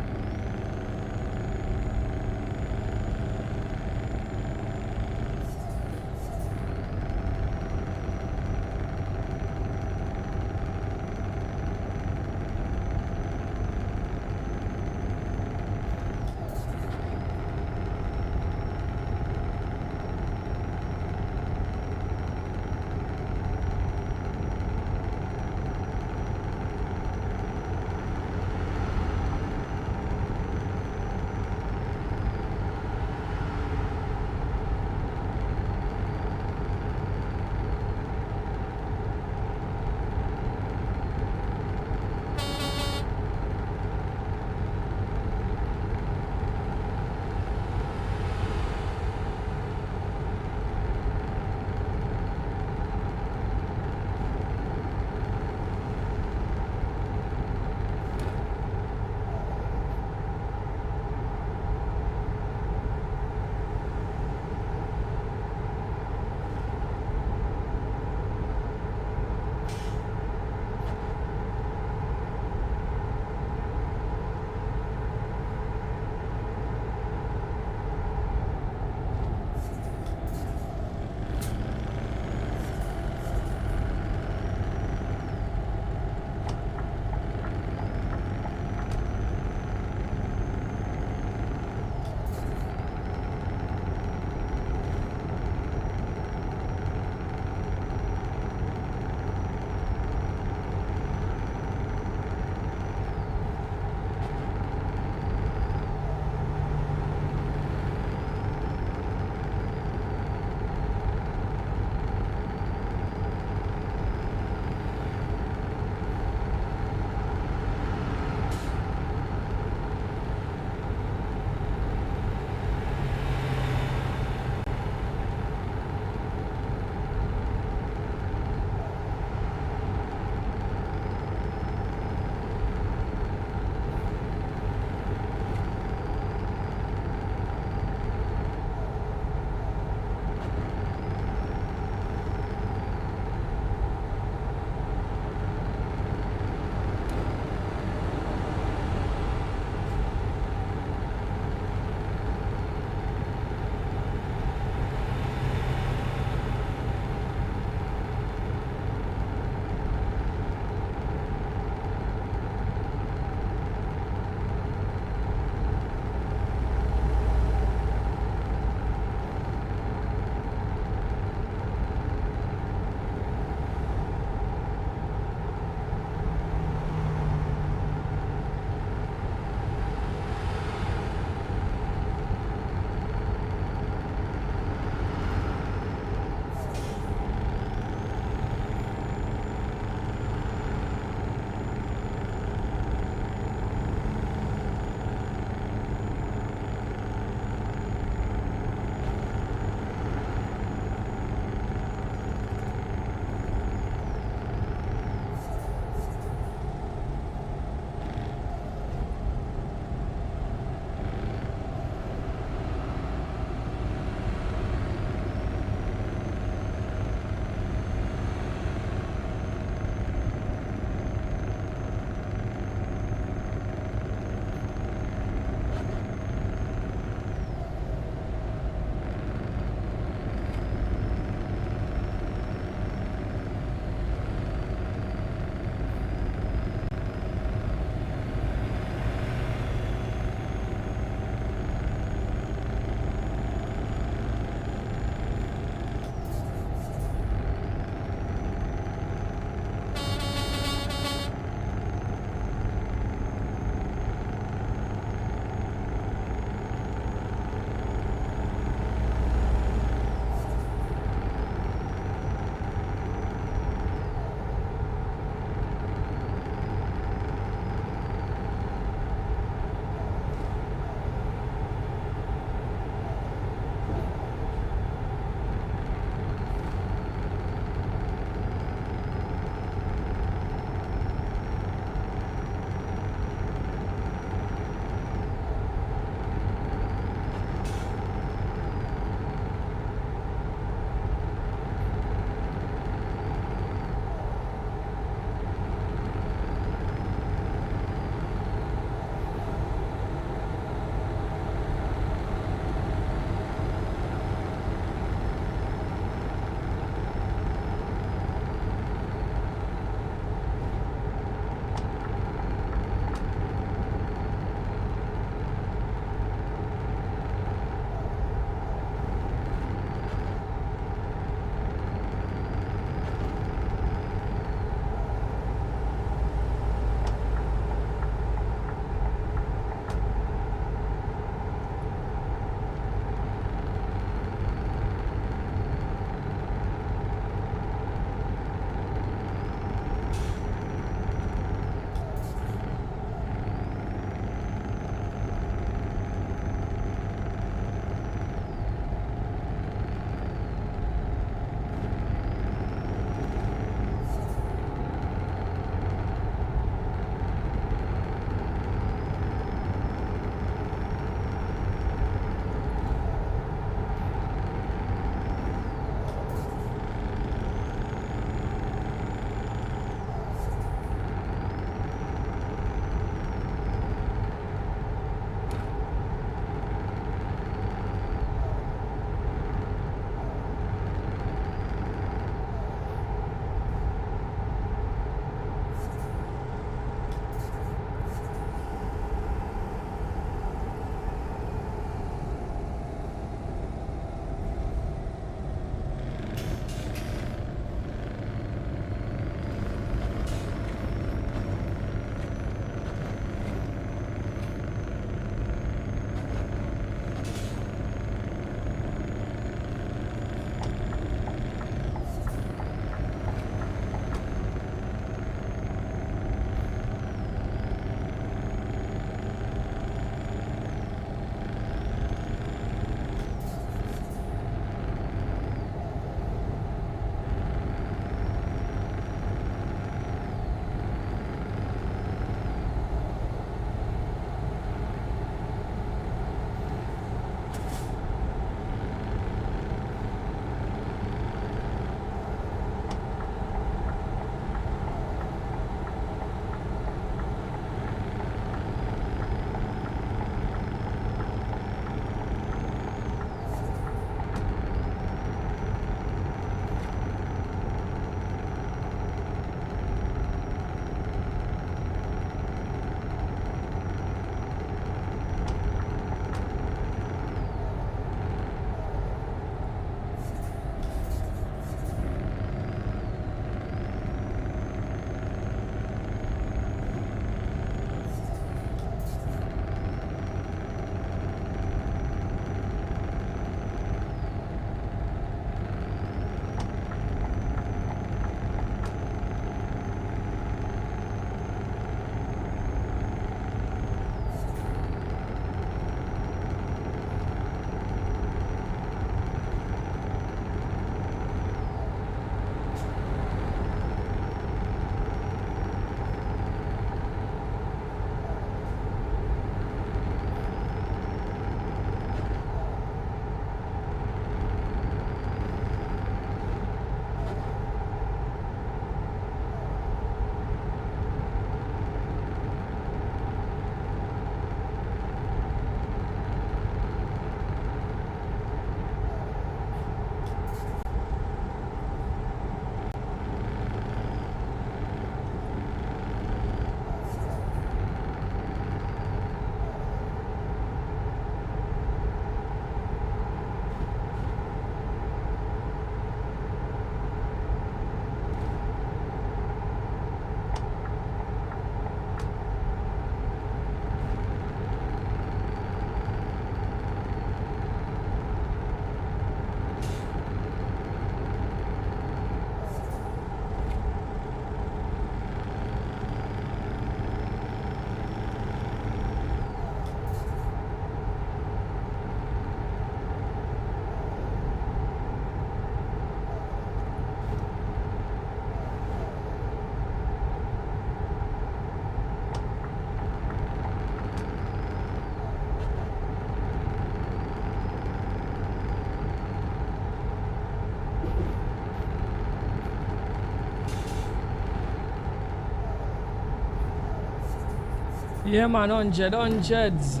Yeah, man, hundreds.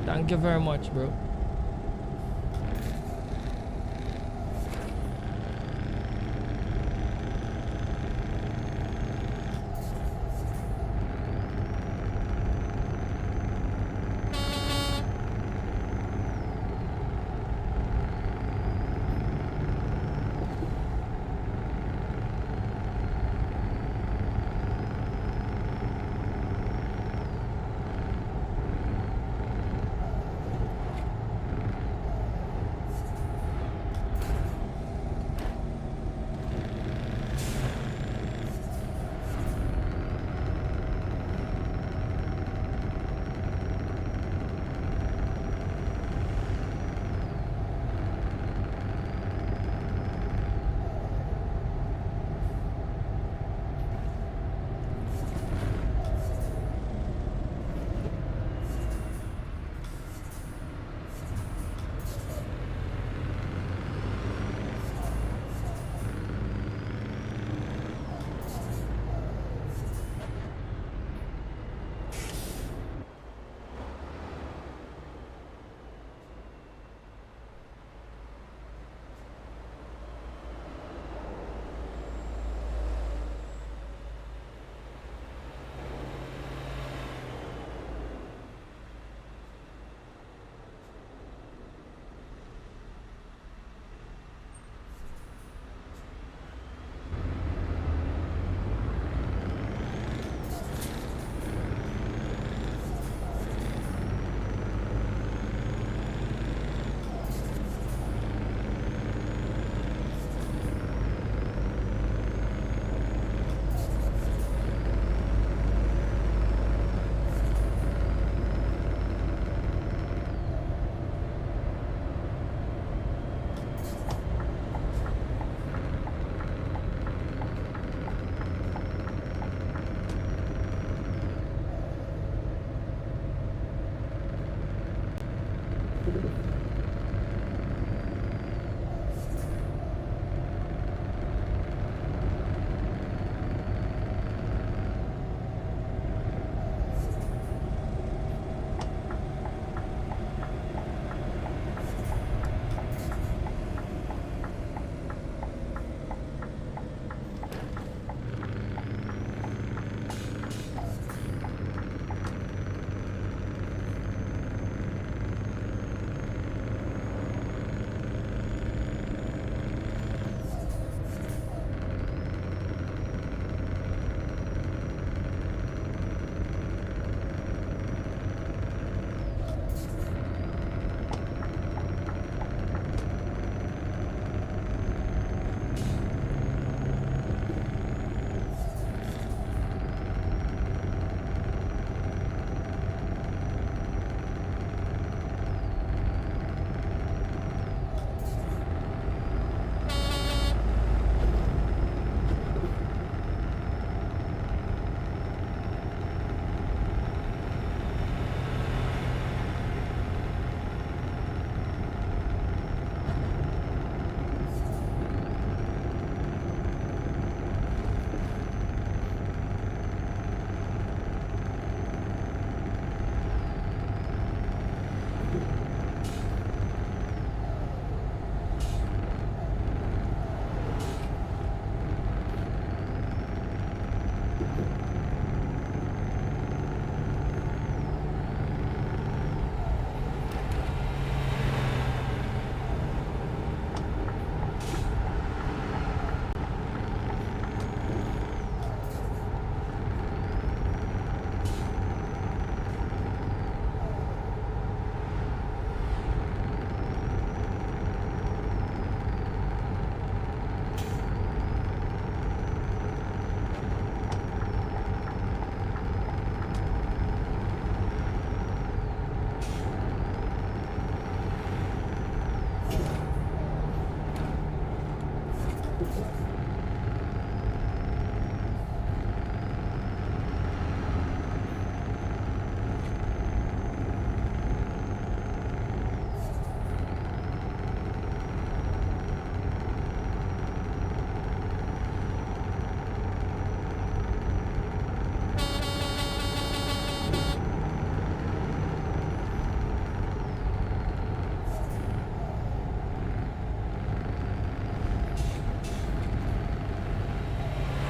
Thank you very much, bro.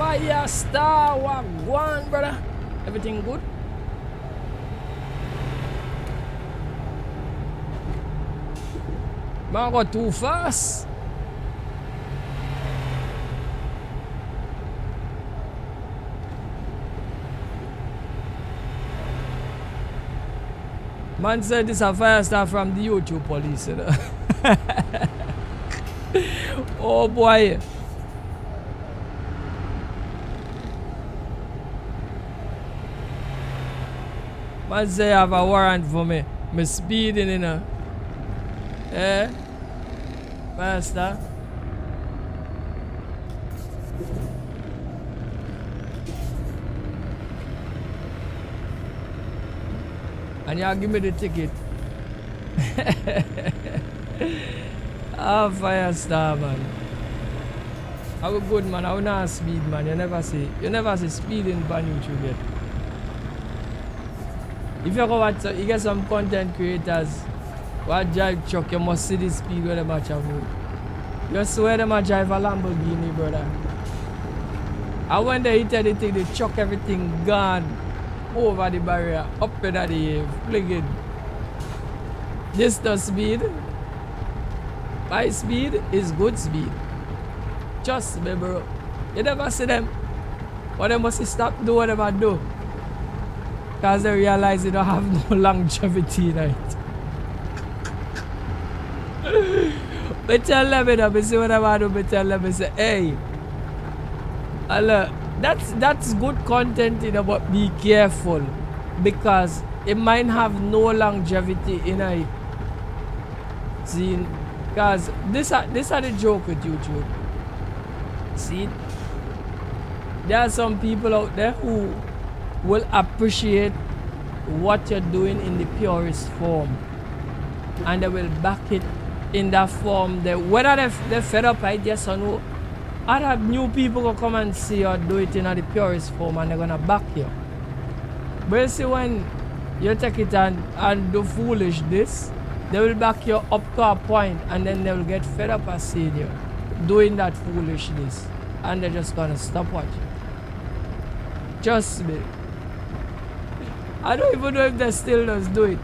Fire star, what one, brother? Everything good? Man go too fast. Man said this a fire star from the YouTube police, you know. Oh boy. Man say I have a warrant for me. Me speeding, you know. Eh? Fire star. And y'all give me the ticket. Ah, fire star, man. I was good, man. I was not speed, man. You never see speeding on YouTube yet. If you go watch, you get some content creators who drive truck, you must see the speed where them a travel. You swear them a drive a Lamborghini, brother. And when they hit anything, they chuck everything gone over the barrier, up in the air, fligging. This the speed. My speed is good speed. Trust me, bro. You never see them. But they must stop doing what they do. Because they realize they don't have no longevity in it. But tell them, you know, I see what I do, but tell them, I say, hey, that's good content, you know, but be careful. Because it might have no longevity in it. See? Because this are the joke with YouTube. See? There are some people out there who will appreciate what you're doing in the purest form, and they will back it in that form. Whether they're fed up, right? Yes or no, other new people will come and see you do it in the purest form, and they're gonna back you. But you see, when you take it and do foolish this, they will back you up to a point, and then they will get fed up and see you doing that foolishness, and they're just gonna stop watching. Trust me. I don't even know if they still does do it,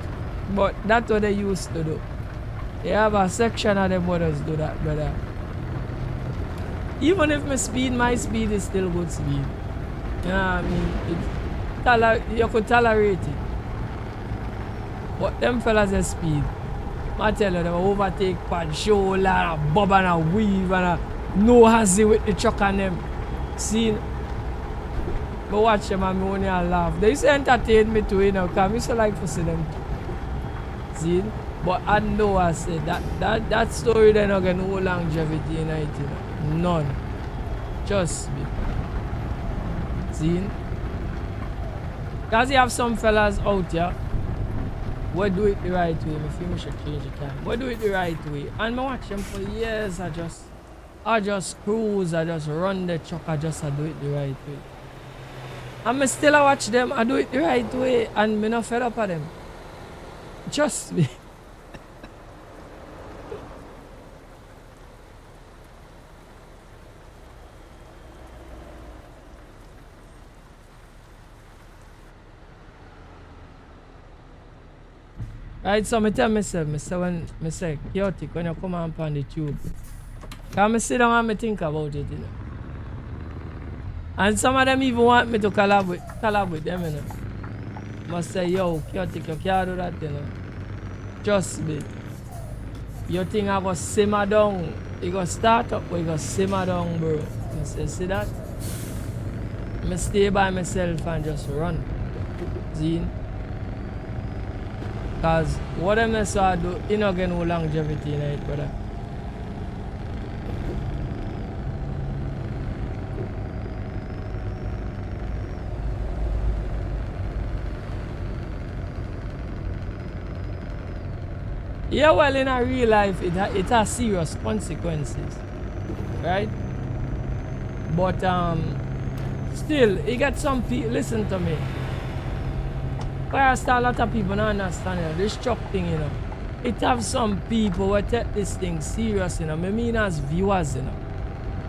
but that's what they used to do. They have a section of them mothers do that, brother. Even if my speed is still good speed. You know what I mean? You could tolerate it. But them fellas they speed. I tell you, they overtake pad, show, lot of bob and a weave and a no hazy with the truck on them. See? But watch them and me only laugh. They used to entertain me too, you know, because I used to like to see them too. See? But I know I said that story they're not getting no longevity in it, you know. None. Trust me. See? Because you have some fellas out here we do it the right way. I feel we should change the time. We do it the right way. And I watch them for years. I just cruise, I just run the truck, I do it the right way. And I still watch them, I do it the right way, and I'm not fed up of them. Trust me. Right, so I tell myself, when I say chaotic, when you come on the tube, because I sit down and I think about it, you know. And some of them even want me to collab with them, you know. Must say, yo, chaotic, you can't do that, you know. Trust me. Your thing I go simmer down. You go start up, but you go simmer down, bro. I say, see that? I stay by myself and just run. See? Because what I'm going to do, you don't get no longevity in it, brother. Yeah, well, in a real life, it has serious consequences, right? But still, you get some people, listen to me. I understand a lot of people don't understand, you know, this truck thing, you know. It have some people who take this thing serious, you know. I mean as viewers, you know.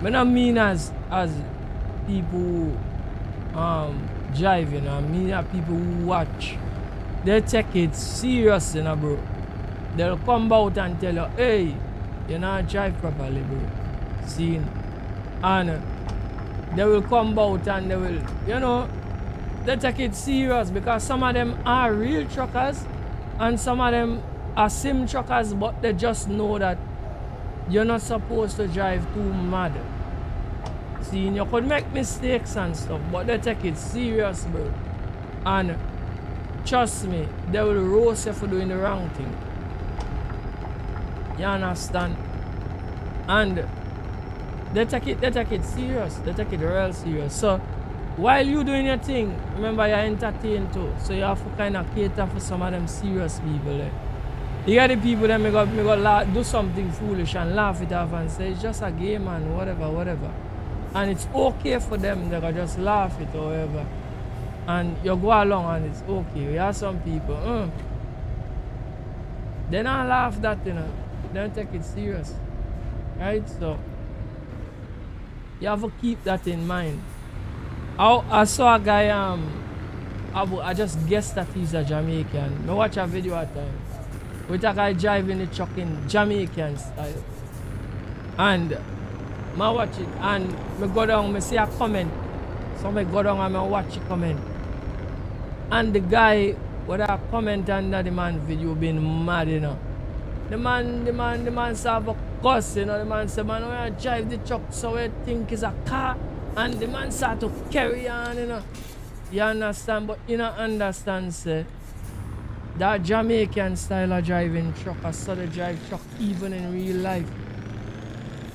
I don't mean as people who drive, you know, many of people who watch, they take it serious, you know, bro. They'll come out and tell you, hey, you not drive properly, bro. See? And they will come out and they will, you know, they take it serious because some of them are real truckers and some of them are sim truckers, but they just know that you're not supposed to drive too mad. See, you could make mistakes and stuff, but they take it serious, bro. And trust me, they will roast you for doing the wrong thing. You understand? And they take it serious. They take it real serious. So while you doing your thing, remember you're entertained too. So you have to kind of cater for some of them serious people. You got the people that may go do something foolish and laugh it off and say it's just a game and whatever. And it's okay for them, they can just laugh it or whatever. And you go along and it's okay. We have some people, they don't laugh that, you know. They don't take it serious. Right? So you have to keep that in mind. I saw a guy, I just guessed that he's a Jamaican. I watch a video at time with a guy driving the truck in Jamaican style. And I watch it and I go down, I see a comment. So I go down and I watch the comment. And the guy with a comment under the man video being mad, you know. The man serve a cuss, you know. The man say, man, when I drive the truck, so I think it's a car. And the man start to carry on, you know. You understand? But you don't understand, say, that Jamaican style of driving truck, I saw they drive truck even in real life.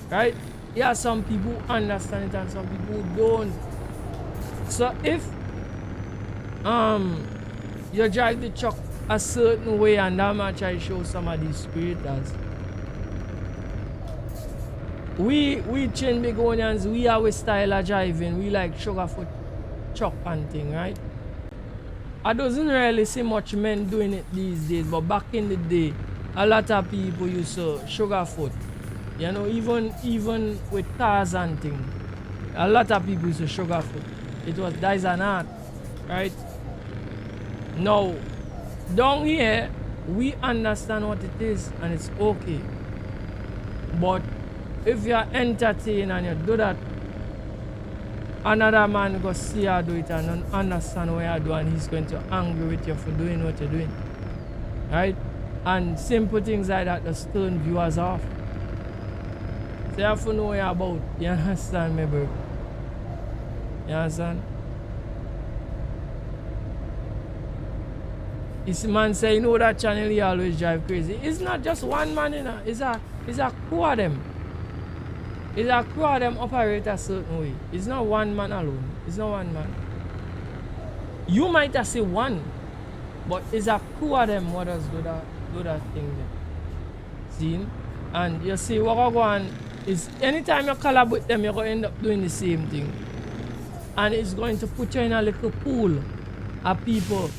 Right? Yeah, some people understand it and some people don't. So if you drive the truck a certain way, and I'm gonna try to show some of these creators. We Trinbagonians, we have a style of driving. We like sugarfoot truck and thing, right? I doesn't really see much men doing it these days, but back in the day, a lot of people used to sugarfoot. You know, even with cars and things, a lot of people used to sugarfoot. That is an art, right? Now, down here, we understand what it is and it's okay. But if you're entertained and you do that, another man go see you do it and don't understand what you do, and he's going to angry with you for doing what you're doing. Right? And simple things like that just turn viewers off. So you have to know what you're about. You understand me, bro? You understand? This man say, you know that channel he always drive crazy. It's not just one man, you know. It's a crew of them. It's a crew of them operate a certain way. It's not one man alone. It's not one man. You might have say one, but it's a crew of them what does do that thing there. See? And you see what go on is anytime you collab with them, you're going to end up doing the same thing. And it's going to put you in a little pool of people,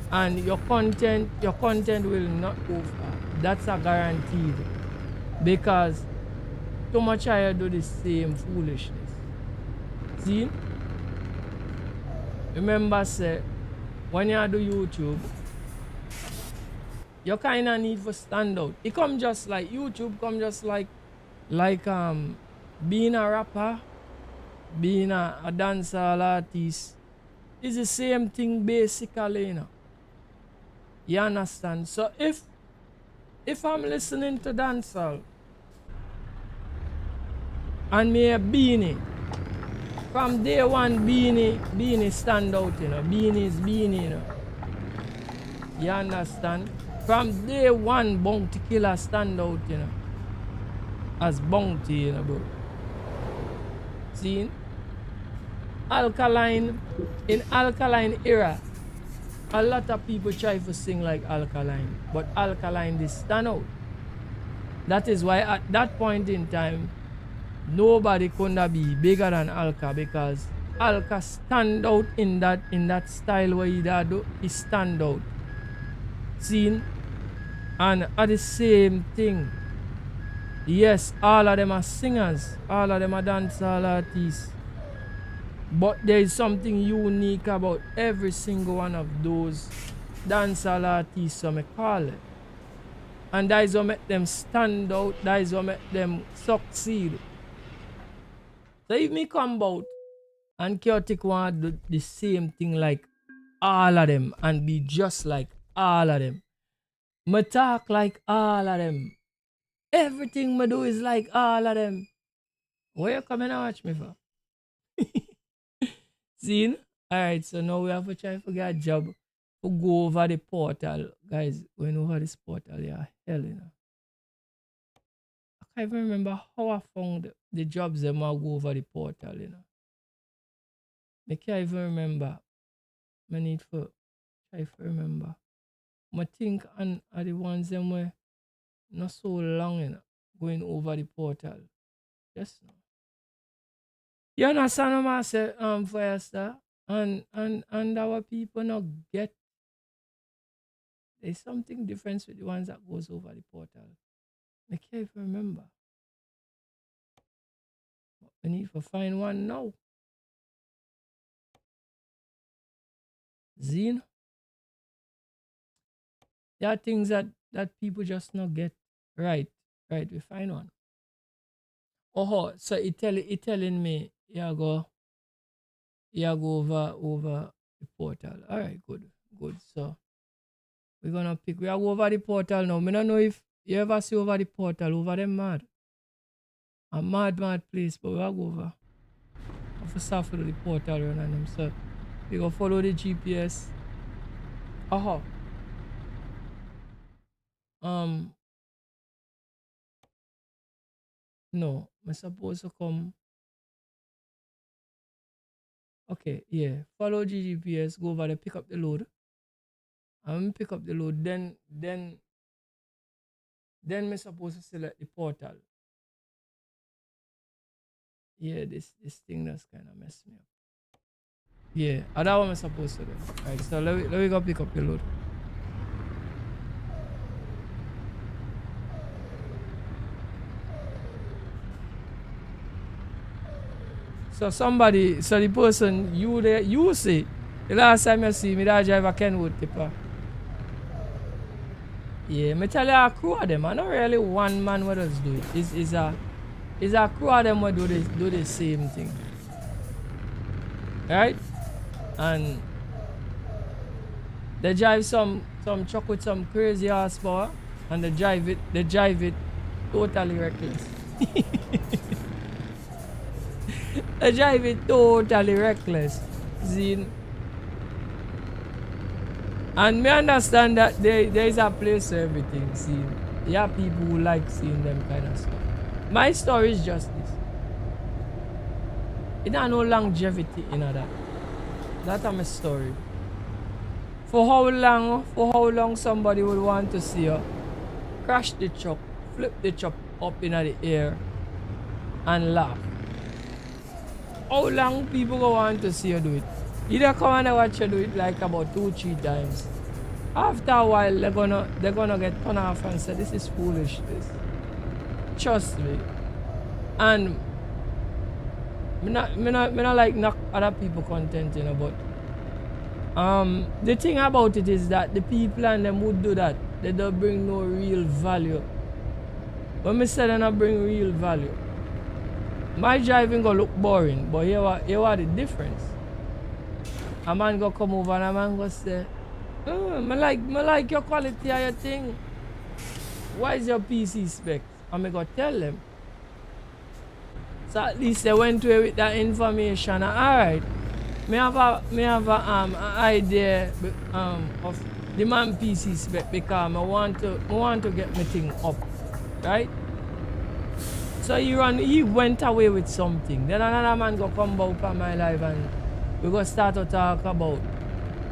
and your content will not go far. That's a guaranteed. Because too much I do the same foolishness. See? Remember, say, when you do YouTube, you kind of need to stand out. It come just like YouTube, come just like being a rapper, being a dancer artist. It's the same thing basically, you know. You understand? So if I'm listening to dancehall and me a Beanie, from day one Beanie stand out, you know. Beanie is Beanie, you know. You understand? From day one Bounty Killer stand out, you know. As Bounty, you know, bro. See? In Alkaline era, a lot of people try to sing like Alkaline, but Alkaline did stand out. That is why at that point in time, nobody could be bigger than Alka, because Alka stand out in that style where he stand out. See? And at the same thing, yes, all of them are singers, all of them are dancehall artists. But there is something unique about every single one of those dancehall artists, so I call it. And that is what make them stand out, that is what make them succeed. So if me come out and Chaotic want to do the same thing like all of them and be just like all of them, me talk like all of them, everything me do is like all of them, what you coming and watch me for? See? Alright, so now we have to try to get a job to go over the portal. Guys, going over this portal, yeah, hell, you know. I can't even remember how I found the jobs that might go over the portal, you know. I can't even remember. I need to try to remember. I think and are the ones them were not so long, you know, going over the portal. Just now. You understand what I say, Firestar? And our people not get, there's something different with the ones that goes over the portal. I can't even remember. I need to find one now. Zine. There are things that people just not get right. Right, we find one. Oh, so it telling me you go over the portal. All right, good. So we're gonna pick. We are go over the portal now. I don't know if you ever see over the portal over them mad. A mad place, but we are go over. I have to follow the portal run on them. So we go follow the GPS. No, I'm supposed to come. Okay, yeah. Follow GPS, go over there, pick up the load. I'm pick up the load, then I'm supposed to select the portal. Yeah, this thing that's kind of messed me up. Yeah, that one I'm supposed to do. Right, so let me go pick up the load. So the person you see, the last time you see me, that driver Kenwood tipper. Yeah, me tell you a crew of them. I not really one man what does do it. It's a crew of them what do the same thing. Right? And they drive some truck with some crazy horsepower and they drive it totally reckless. They drive it totally reckless. See? And me understand that there is a place for everything. See? There are people who like seeing them kind of stuff. My story is just this. It has no longevity in that. That's my story. For how long somebody would want to see you crash the truck, flip the truck up in the air and laugh? How long people go want to see you do it? You don't come and watch you do it like about 2-3 times. After a while they're gonna get turned off and say this is foolishness. Trust me. And me not like knock other people content, you know, but the thing about it is that the people and them would do that, they don't bring no real value. When me say they not bring real value, my driving go look boring, but here what the difference. A man go come over and a man go say, me like your quality of your thing. Why is your PC spec? And me go tell them. So at least they went away with that information. Alright. Me have an idea of the man PC spec because I want to get my thing up. Right? So he went away with something. Then another man go come back on my life and we go start to talk about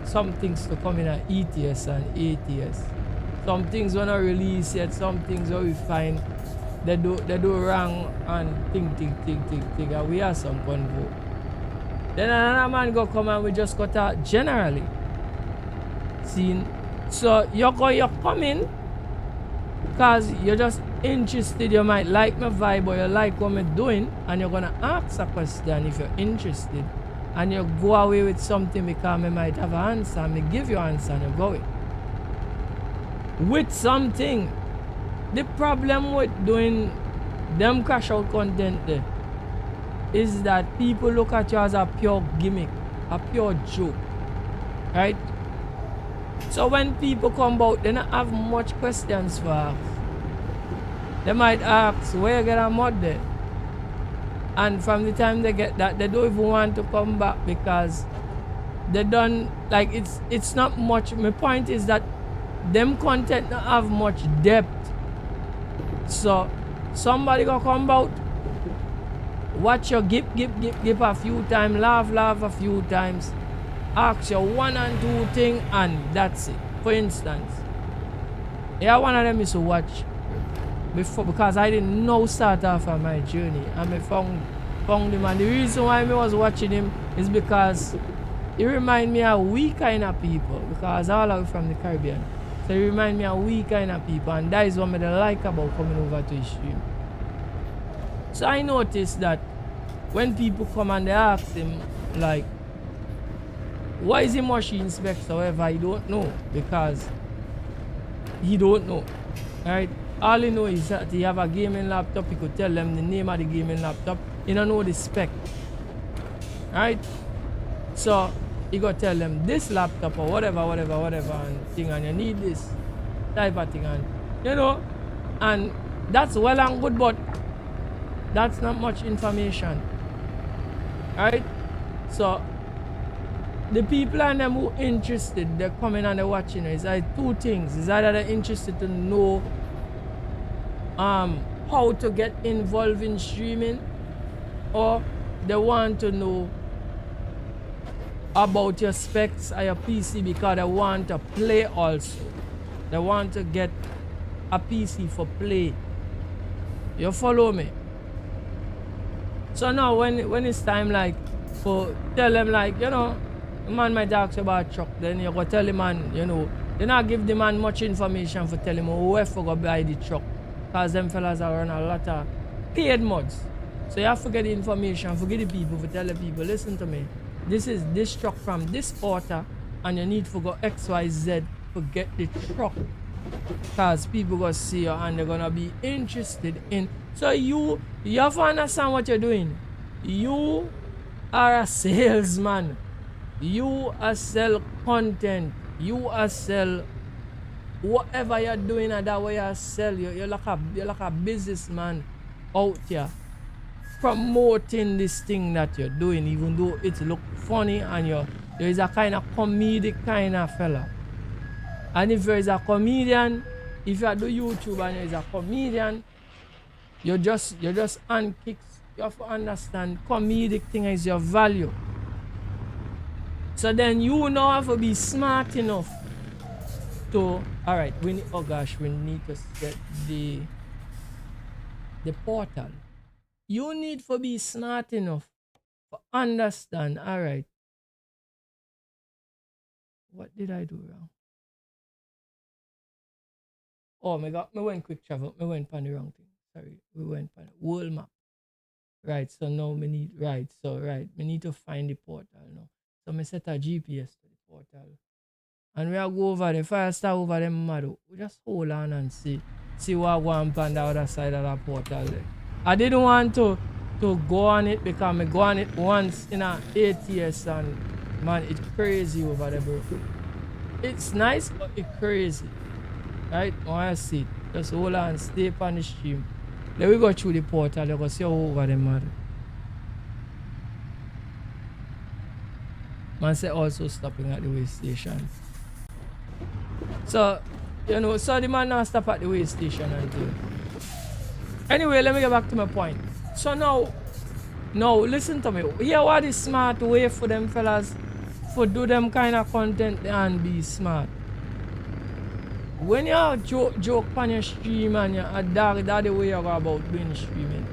some things to come in at ETS and ATS. Some things when I release yet, some things where we find they do wrong and think and we have some convo. Then another man go come and we just go talk generally. See? So you're coming because you're just interested, you might like my vibe or you like what I'm doing and you're gonna ask a question if you're interested. and you go away with something because I might have an answer and me give you an answer and you go away with something. The problem with doing them crash out content there is that people look at you as a pure gimmick, a pure joke, right? So when people come out, they don't have much questions for us. They might ask, where you get a mud there? And from the time they get that, they don't even want to come back because they don't, like, it's not much. My point is that them content don't have much depth. So somebody gonna come out, watch your gip a few times, laugh a few times, ask you one and two thing, and that's it. For instance, yeah, one of them is to watch before because I didn't know start off on my journey, and I found him, and the reason why I was watching him is because he remind me of we kind of people, because all are from the Caribbean. So he remind me of we kind of people, and that is what I like about coming over to his stream. So I noticed that when people come and they ask him, like, why is he machine specs, however, he don't know, because he don't know, right? All he know is that he have a gaming laptop. He could tell them the name of the gaming laptop. He don't know the spec, right? So he go tell them this laptop or whatever and thing, and you need this type of thing, and you know, and that's well and good, but that's not much information, right? So the people and them who interested, they're coming and they're watching. It's like two things. It's either they're interested to know how to get involved in streaming, or they want to know about your specs or your PC because they want to play also. They want to get a PC for play. You follow me? So now when it's time, like, for tell them, like, you know, the man might ask you about truck, then you go tell the man, you know, they not give the man much information for tell him where for go buy the truck, because them fellas are run a lot of paid mods. So you have to get the information, forget the people, for tell the people, listen to me, this is this truck from this author, and you need to go XYZ to get the truck, because people gonna see you and they're gonna be interested in. So you have to understand what you're doing. You are a salesman. You are sell content. You are sell whatever you're doing, and that way you sell. You're like a businessman out here promoting this thing that you're doing, even though it look funny, and there is a kind of comedic kind of fella. And if there is a comedian, if you do YouTube and there is a comedian, you're just on kicks. You have to understand comedic thing is your value. So then you now have to be smart enough to, all right, we need, oh gosh, we need to set the portal. You need to be smart enough to understand, all right, what did I do wrong? Oh my God, me went quick travel, me went on the wrong thing. Sorry, we went on world map. Right, so now we need, right, so right, we need to find the portal now. So me set a GPS to the portal. And we are go over there. If I start over them mad, we just hold on and see what going on the other side of that portal there. I didn't want to go on it because I go on it once in a 8 years, and man, it's crazy over there, bro. It's nice, but it's crazy. Right? I want to see it. Just hold on, stay on the stream. Then we go through the portal, you go see how over them mad. Man say also stopping at the way station. So, you know, so the man now stop at the way station until. Anyway, let me get back to my point. So now, listen to me. Here what is smart way for them fellas for do them kind of content and be smart. When you joke on your stream and you're a dog, that's the way you go about doing streaming.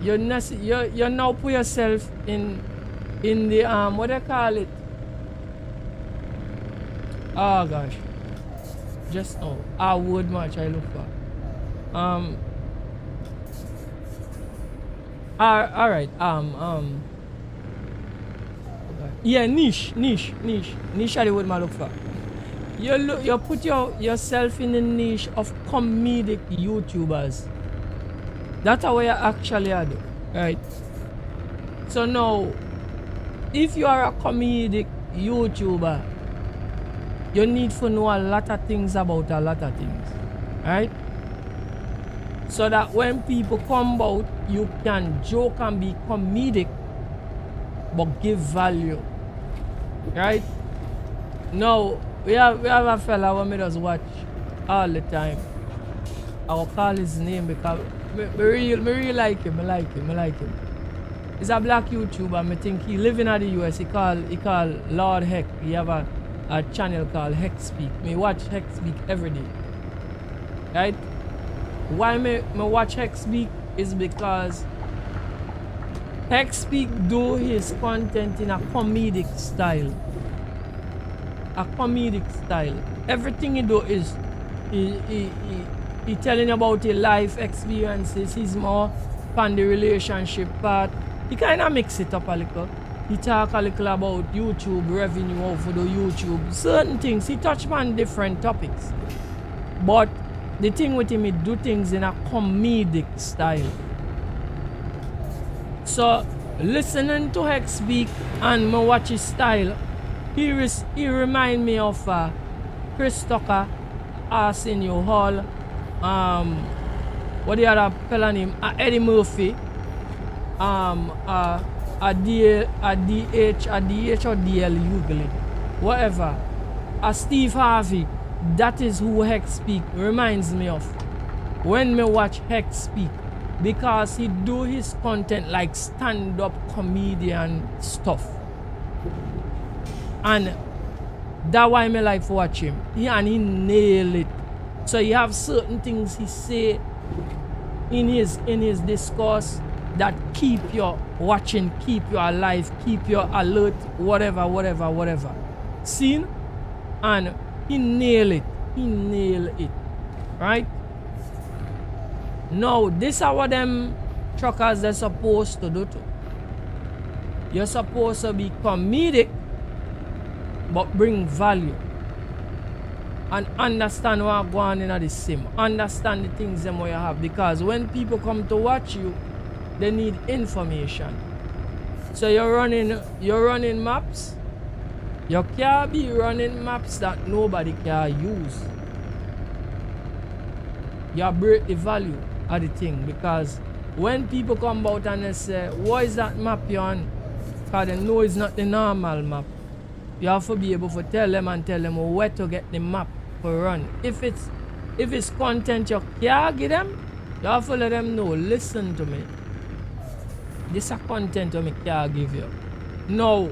You now put yourself in the what do you call it? Oh gosh. Just now. Word match I look for. Alright, Yeah, niche are the word I look for. You put yourself in the niche of comedic YouTubers. That's how you actually are do, right? So now, if you are a comedic YouTuber, you need to know a lot of things about a lot of things, right? So that when people come out, you can joke and be comedic, but give value, right? Now, we have a fella who made us watch all the time. I will call his name because me really like him. I like him. He's a black YouTuber. I think he live in the US. He call Lord Heck. He have a channel called Heck Speak. Me watch Heck Speak every day. Right? Why me watch Heck Speak is because Heck Speak do his content in a comedic style. A comedic style. Everything he do is he telling you about his life experiences. He's more on the relationship part. He kind of mix it up a little. He talk a little about YouTube revenue over the YouTube. Certain things. He touch on different topics. But the thing with him, he do things in a comedic style. So listening to Hex speak and me watch his style, he remind me of Chris Tucker, Arsenio Hall, what the other fella name? Eddie Murphy, a DH or DL Hughley, whatever. Steve Harvey. That is who Hex Speak reminds me of when me watch Hex Speak, because he do his content like stand-up comedian stuff, and that's why me like to watch him. He nail it. So you have certain things he say in his discourse that keep you watching, keep you alive, keep you alert, whatever. Seen? And he nail it. Right? Now, this is what them truckers they're supposed to do too. You're supposed to be comedic, but bring value. And understand what's going on in the sim. Understand the things them you have. Because when people come to watch you, they need information. So you're running maps. You can't be running maps that nobody can use. You break the value of the thing, because when people come out and they say, what is that map you're on? Because they know it's not the normal map. You have to be able to tell them where to get the map to run. If it's content you can't give them, you have to let them know, listen to me. This is content I can't give you. No.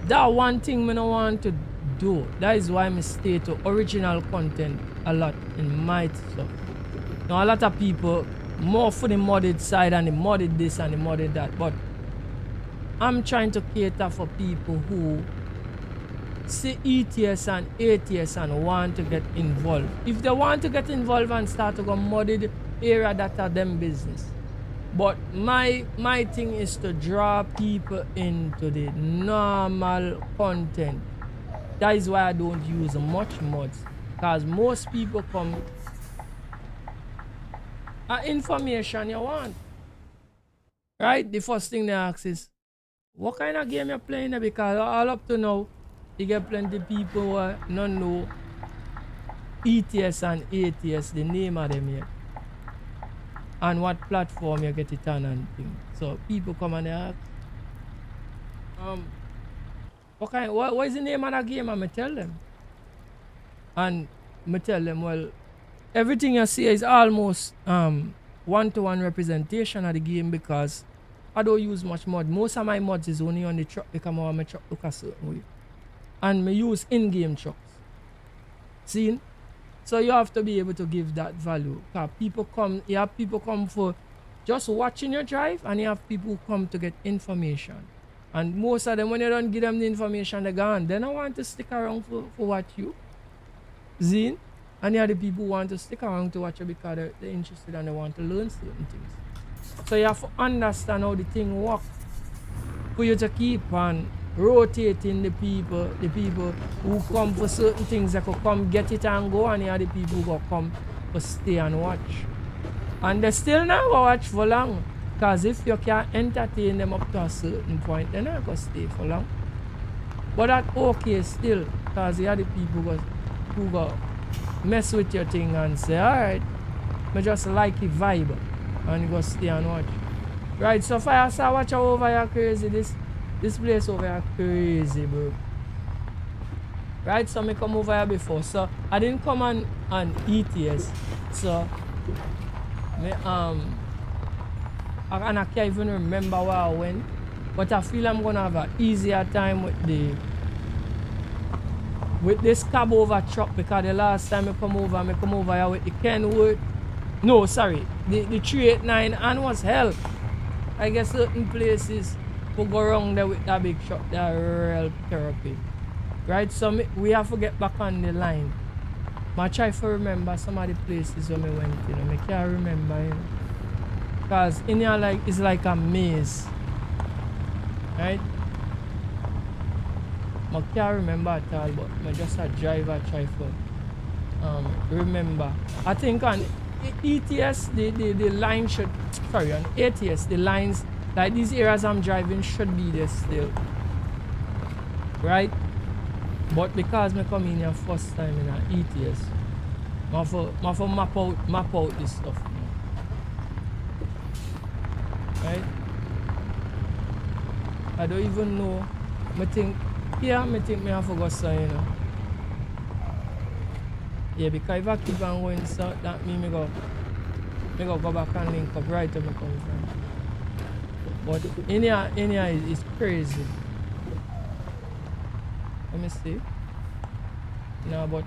That one thing I don't want to do. That is why I stay to original content a lot in my stuff. Now a lot of people more for the modded side and the modded this and the modded that, but I'm trying to cater for people who see ETS and ATS and want to get involved. If they want to get involved and start to go modded area, that are them business. But my thing is to draw people into the normal content. That is why I don't use much mods, because most people come information you want, right? The first thing they ask is, what kind of game you're playing? Because all up to now, you get plenty of people who don't know ETS and ATS, the name of them yet, and what platform you get it on and things. So people come and they ask, what is the name of that game? And I tell them. And I tell them, well, everything you see is almost one-to-one representation of the game, because I don't use much mod. Most of my mods is only on the truck because my truck look a certain way. And I use in-game trucks. See? So you have to be able to give that value. You have people come for just watching your drive, and you have people who come to get information. And most of them, when you don't give them the information, they're gone. They don't want to stick around for what you. See? And you have the people who want to stick around to watch you because they're interested and they want to learn certain things. So you have to understand how the thing works. for you to keep on rotating the people who come for certain things that could come get it and go, and here are the people who go come for stay and watch. And they still not go watch for long. Because if you can entertain them up to a certain point, they're not going to stay for long. But that's okay still, because you are the people who go mess with your thing and say, alright, I just like the vibe, and you go stay and watch. Right, so fire saw watch over here crazy. This place over here crazy, bro. Right, so me come over here before. So I didn't come on ETS. So me and I can't even remember where I went. But I feel I'm gonna have an easier time with this cab over truck, because the last time I come over here with the Kenwood. No, sorry, the 389, and was hell. I guess certain places will go around there with that big truck, that real therapy. Right, so we have to get back on the line. I try to remember some of the places where we went, you know. I can't remember, you know. Because in here it's like a maze. Right? I can't remember at all, but I just a driver try to remember. I think on ETS the line should, sorry, on ATS the lines, like these areas I'm driving should be there still. Right? But because I come in here first time in an ETS, I have to map out this stuff. Right? I don't even know. I think I have to go so, you know. Yeah, because if I keep on going south, that means I go back and link up right where I come from. But in here is crazy. Let me see. No, but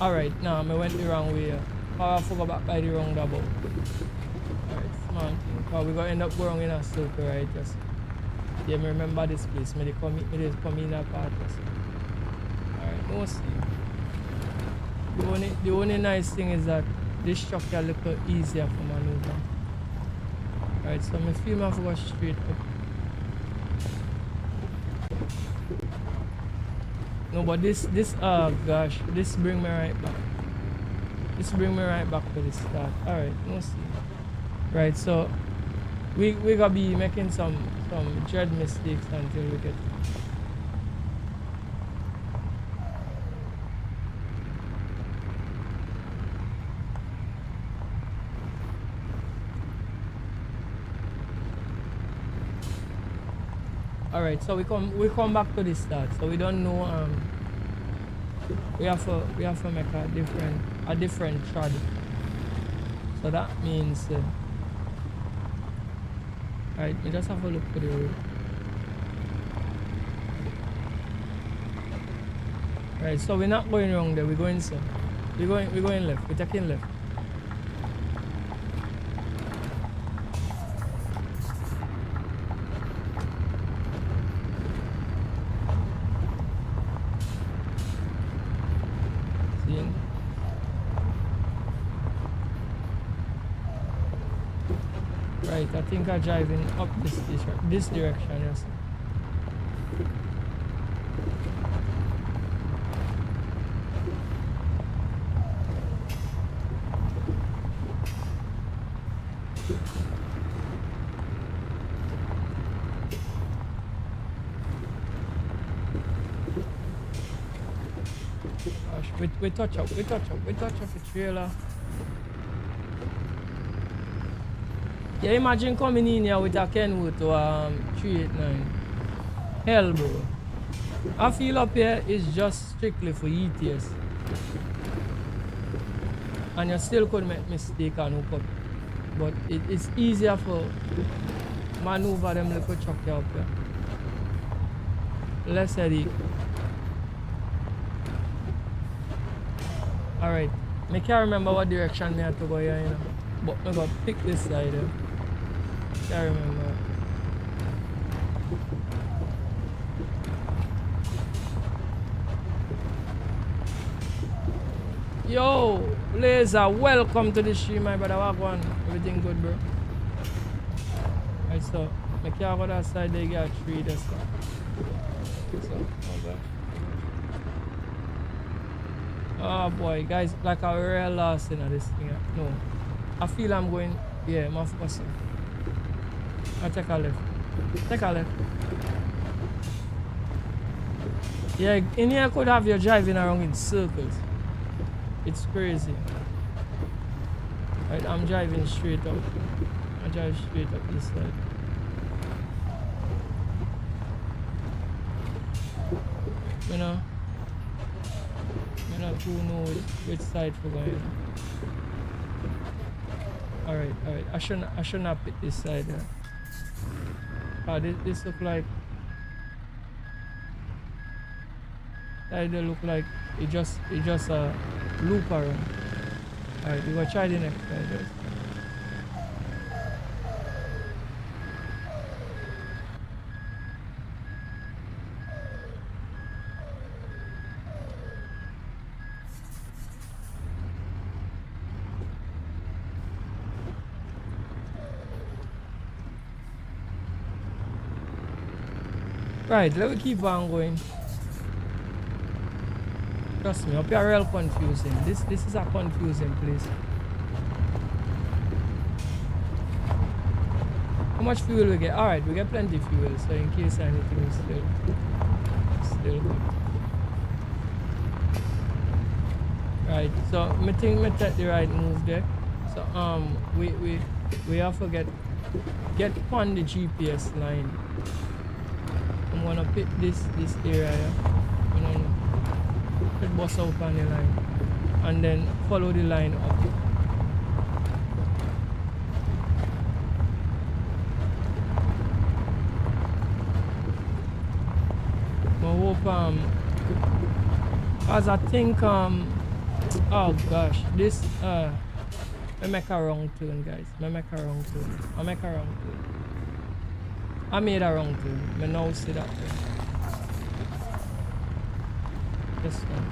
alright, no, I went the wrong way. I forgot back by the wrong double. Alright, smart thing. Because we're gonna end up going in a circle, right? Just yeah, I remember this place. I come in a part. Alright, no see. The only nice thing is that this truck is a little easier for maneuver. Alright, so I feel I have to go straight up. No, but this oh gosh, this bring me right back. This bring me right back to the start. Alright, no see. Right, so we gonna be making some dread mistakes until we get. Alright, so we come back to the start. So we don't know we have to make a different trad. So that means alright, we just have a look to the road. Right, so we're not going wrong there, we're going south. We're going left, we're taking left. Right, I think I'm driving up this direction, yes. Gosh, we touch up the trailer. Yeah, imagine coming in here with a Kenwood to 389. Hell, bro. I feel up here is just strictly for ETS. And you still could make mistake and hook up. But it's easier for maneuver them little truck up here. Less headache. Alright. I can't remember what direction I have to go here, you know. But I'm gonna pick this side here. Can't remember. Yo, Laser, welcome to the stream, my brother. What one? Everything good, bro? Right, so I can't go that side, they got 3 there, so. Okay. Oh boy, guys, like a real lost in this thing. No. I feel I'm going, yeah, I'm focusing. I'll take a left. Take a left. Yeah, in here could have you driving around in circles. It's crazy. Right, I'm driving straight up. I drive straight up this side. You know? I not too know which side for going. Alright. I should not pick this side here. This look like that look like it just loop around. Alright, we gonna try the next side. Right, let me keep on going. Trust me, up here real confusing. This is a confusing place. How much fuel we get? Alright, we get plenty fuel, so in case anything is still good. Right, so I think I take the right move there. So we have to get on the GPS line. I'm gonna pick this area here. You know, put bus out on the line and then follow the line up. I hope as I think oh gosh, this I make a wrong turn, guys. I make a wrong turn. I made a wrong turn. I now see that turn. This one.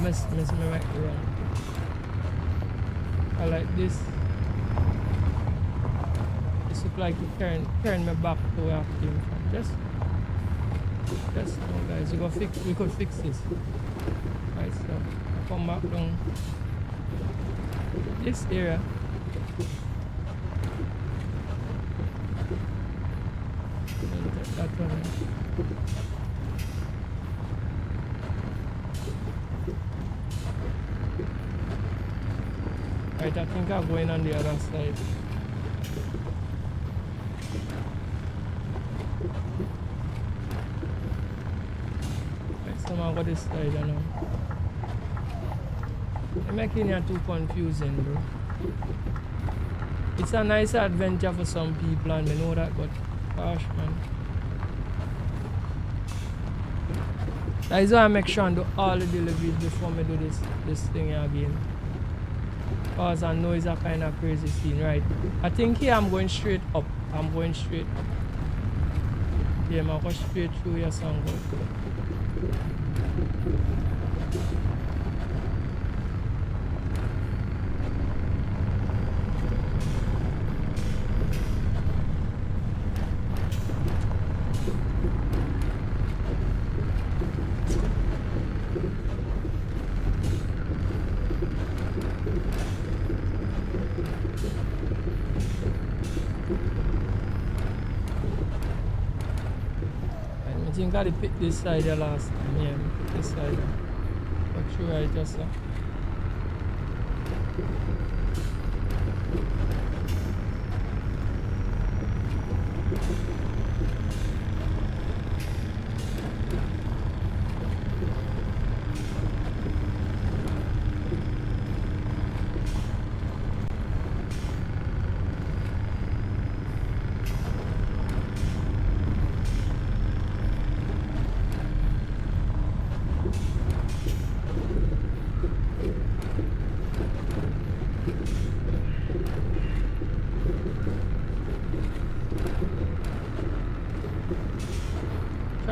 Miss me make the wrong turn. I like this. This look like it carrying me back to where I came from. Just no, guys. We could fix this. Right, so I come back down this area. That one. Right, I think I'm going on the other side. Right, so I'm going this side now. I'm making it too confusing, bro. It's a nice adventure for some people, and I know that, but gosh, man. That is why I make sure I do all the deliveries before I do this thing again. Because I know it's a kind of crazy scene, right? I think here I'm going straight up. Yeah, I'm going straight through here, so I'm going. I think I picked this side the last time. Yeah, pick this side. But sure I just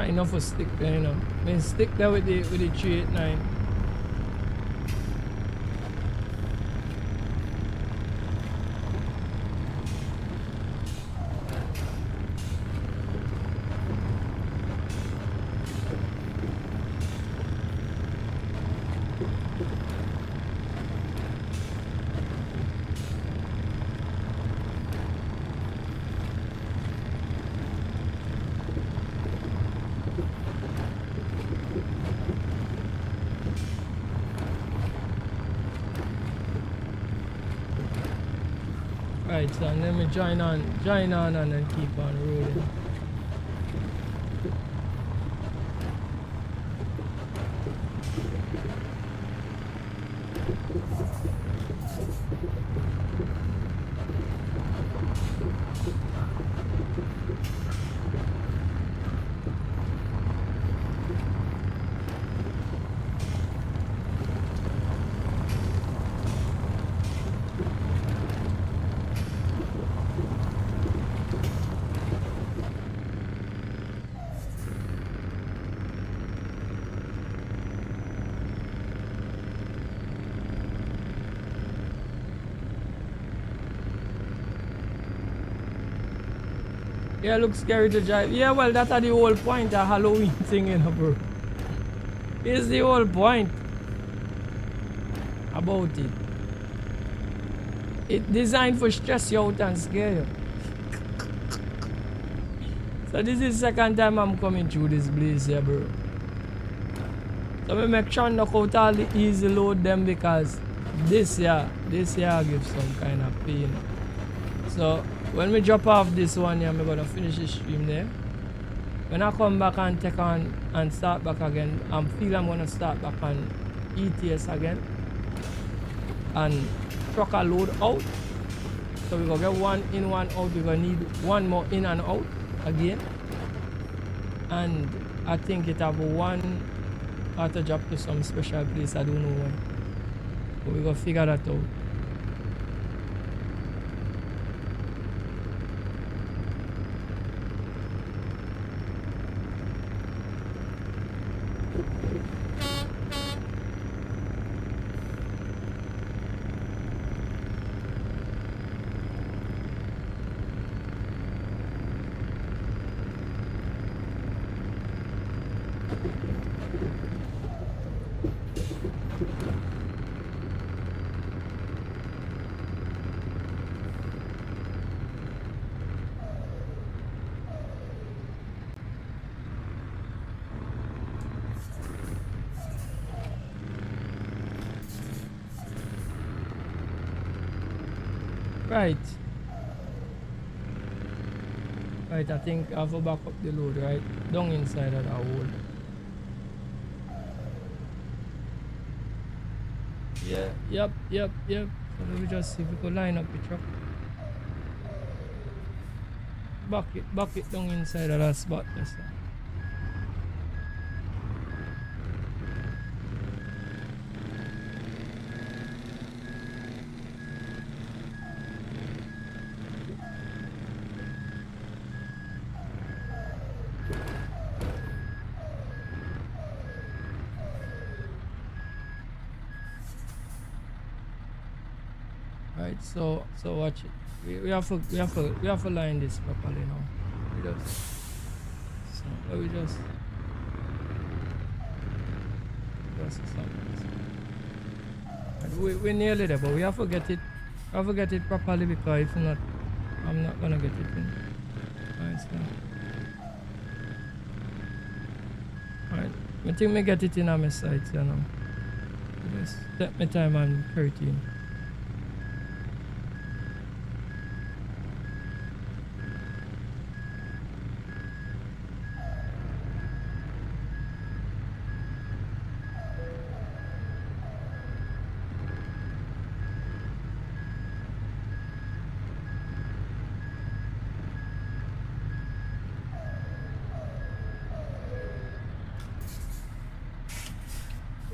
enough for stick there, you know. I mean, stick there with the 389. Right, so let me join on and then keep on rolling. Yeah, looks scary to drive. Yeah, well, that's the whole point of Halloween thing, you know, bro. It's the whole point about it. It's designed for stress you out and scare you. So this is the second time I'm coming through this place here, bro. So we make sure knock out all the easy load them because this here gives some kind of pain. So when we drop off this one here, I'm gonna finish the stream there. When I come back and take on and start back again, I feel I'm gonna start back on ETS again and truck a load out. So we're gonna get one in, one out. We're gonna need one more in and out again. And I think it have one auto drop to some special place, I don't know why. But we're gonna figure that out. Right. Right, I think I have to back up the load, right? Down inside of that hole. Yeah, yep. So let me just see if we could line up the truck. Back it down inside of that spot. Yes, sir. So watch it. We have to line this properly now. We just we nearly there, but we have to get it. We have to get it properly because if not, I'm not gonna get it in. Alright, so. Alright, I think me get it in on my side, you know. Just set my time on 13.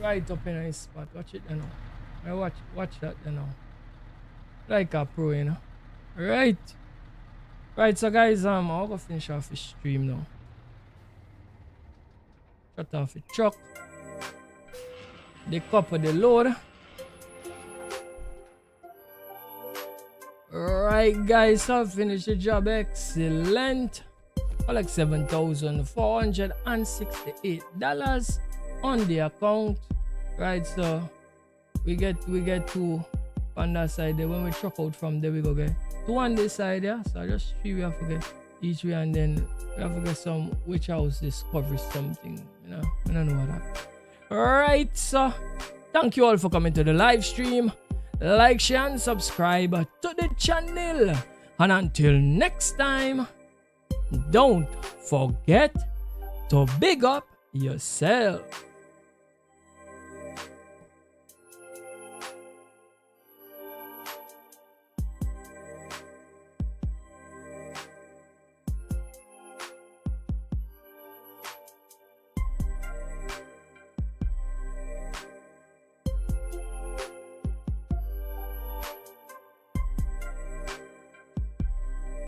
Right up in a nice spot. Watch it, you know. I watch that, you know. Like a pro, you know. Right. Right, so guys, I'll go finish off the stream now. Shut off the truck. The couple the load. Right, guys, so I finished the job. Excellent. Collect $7,468 on the account. Right, so we get two on that side there. When we truck out from there, we go get two on this side, yeah. So just three we have to get each way, and then we have to get some which house discovery something, you know. I don't know what that. Alright, so thank you all for coming to the live stream. like, share, and subscribe to the channel. And until next time, don't forget to big up yourself.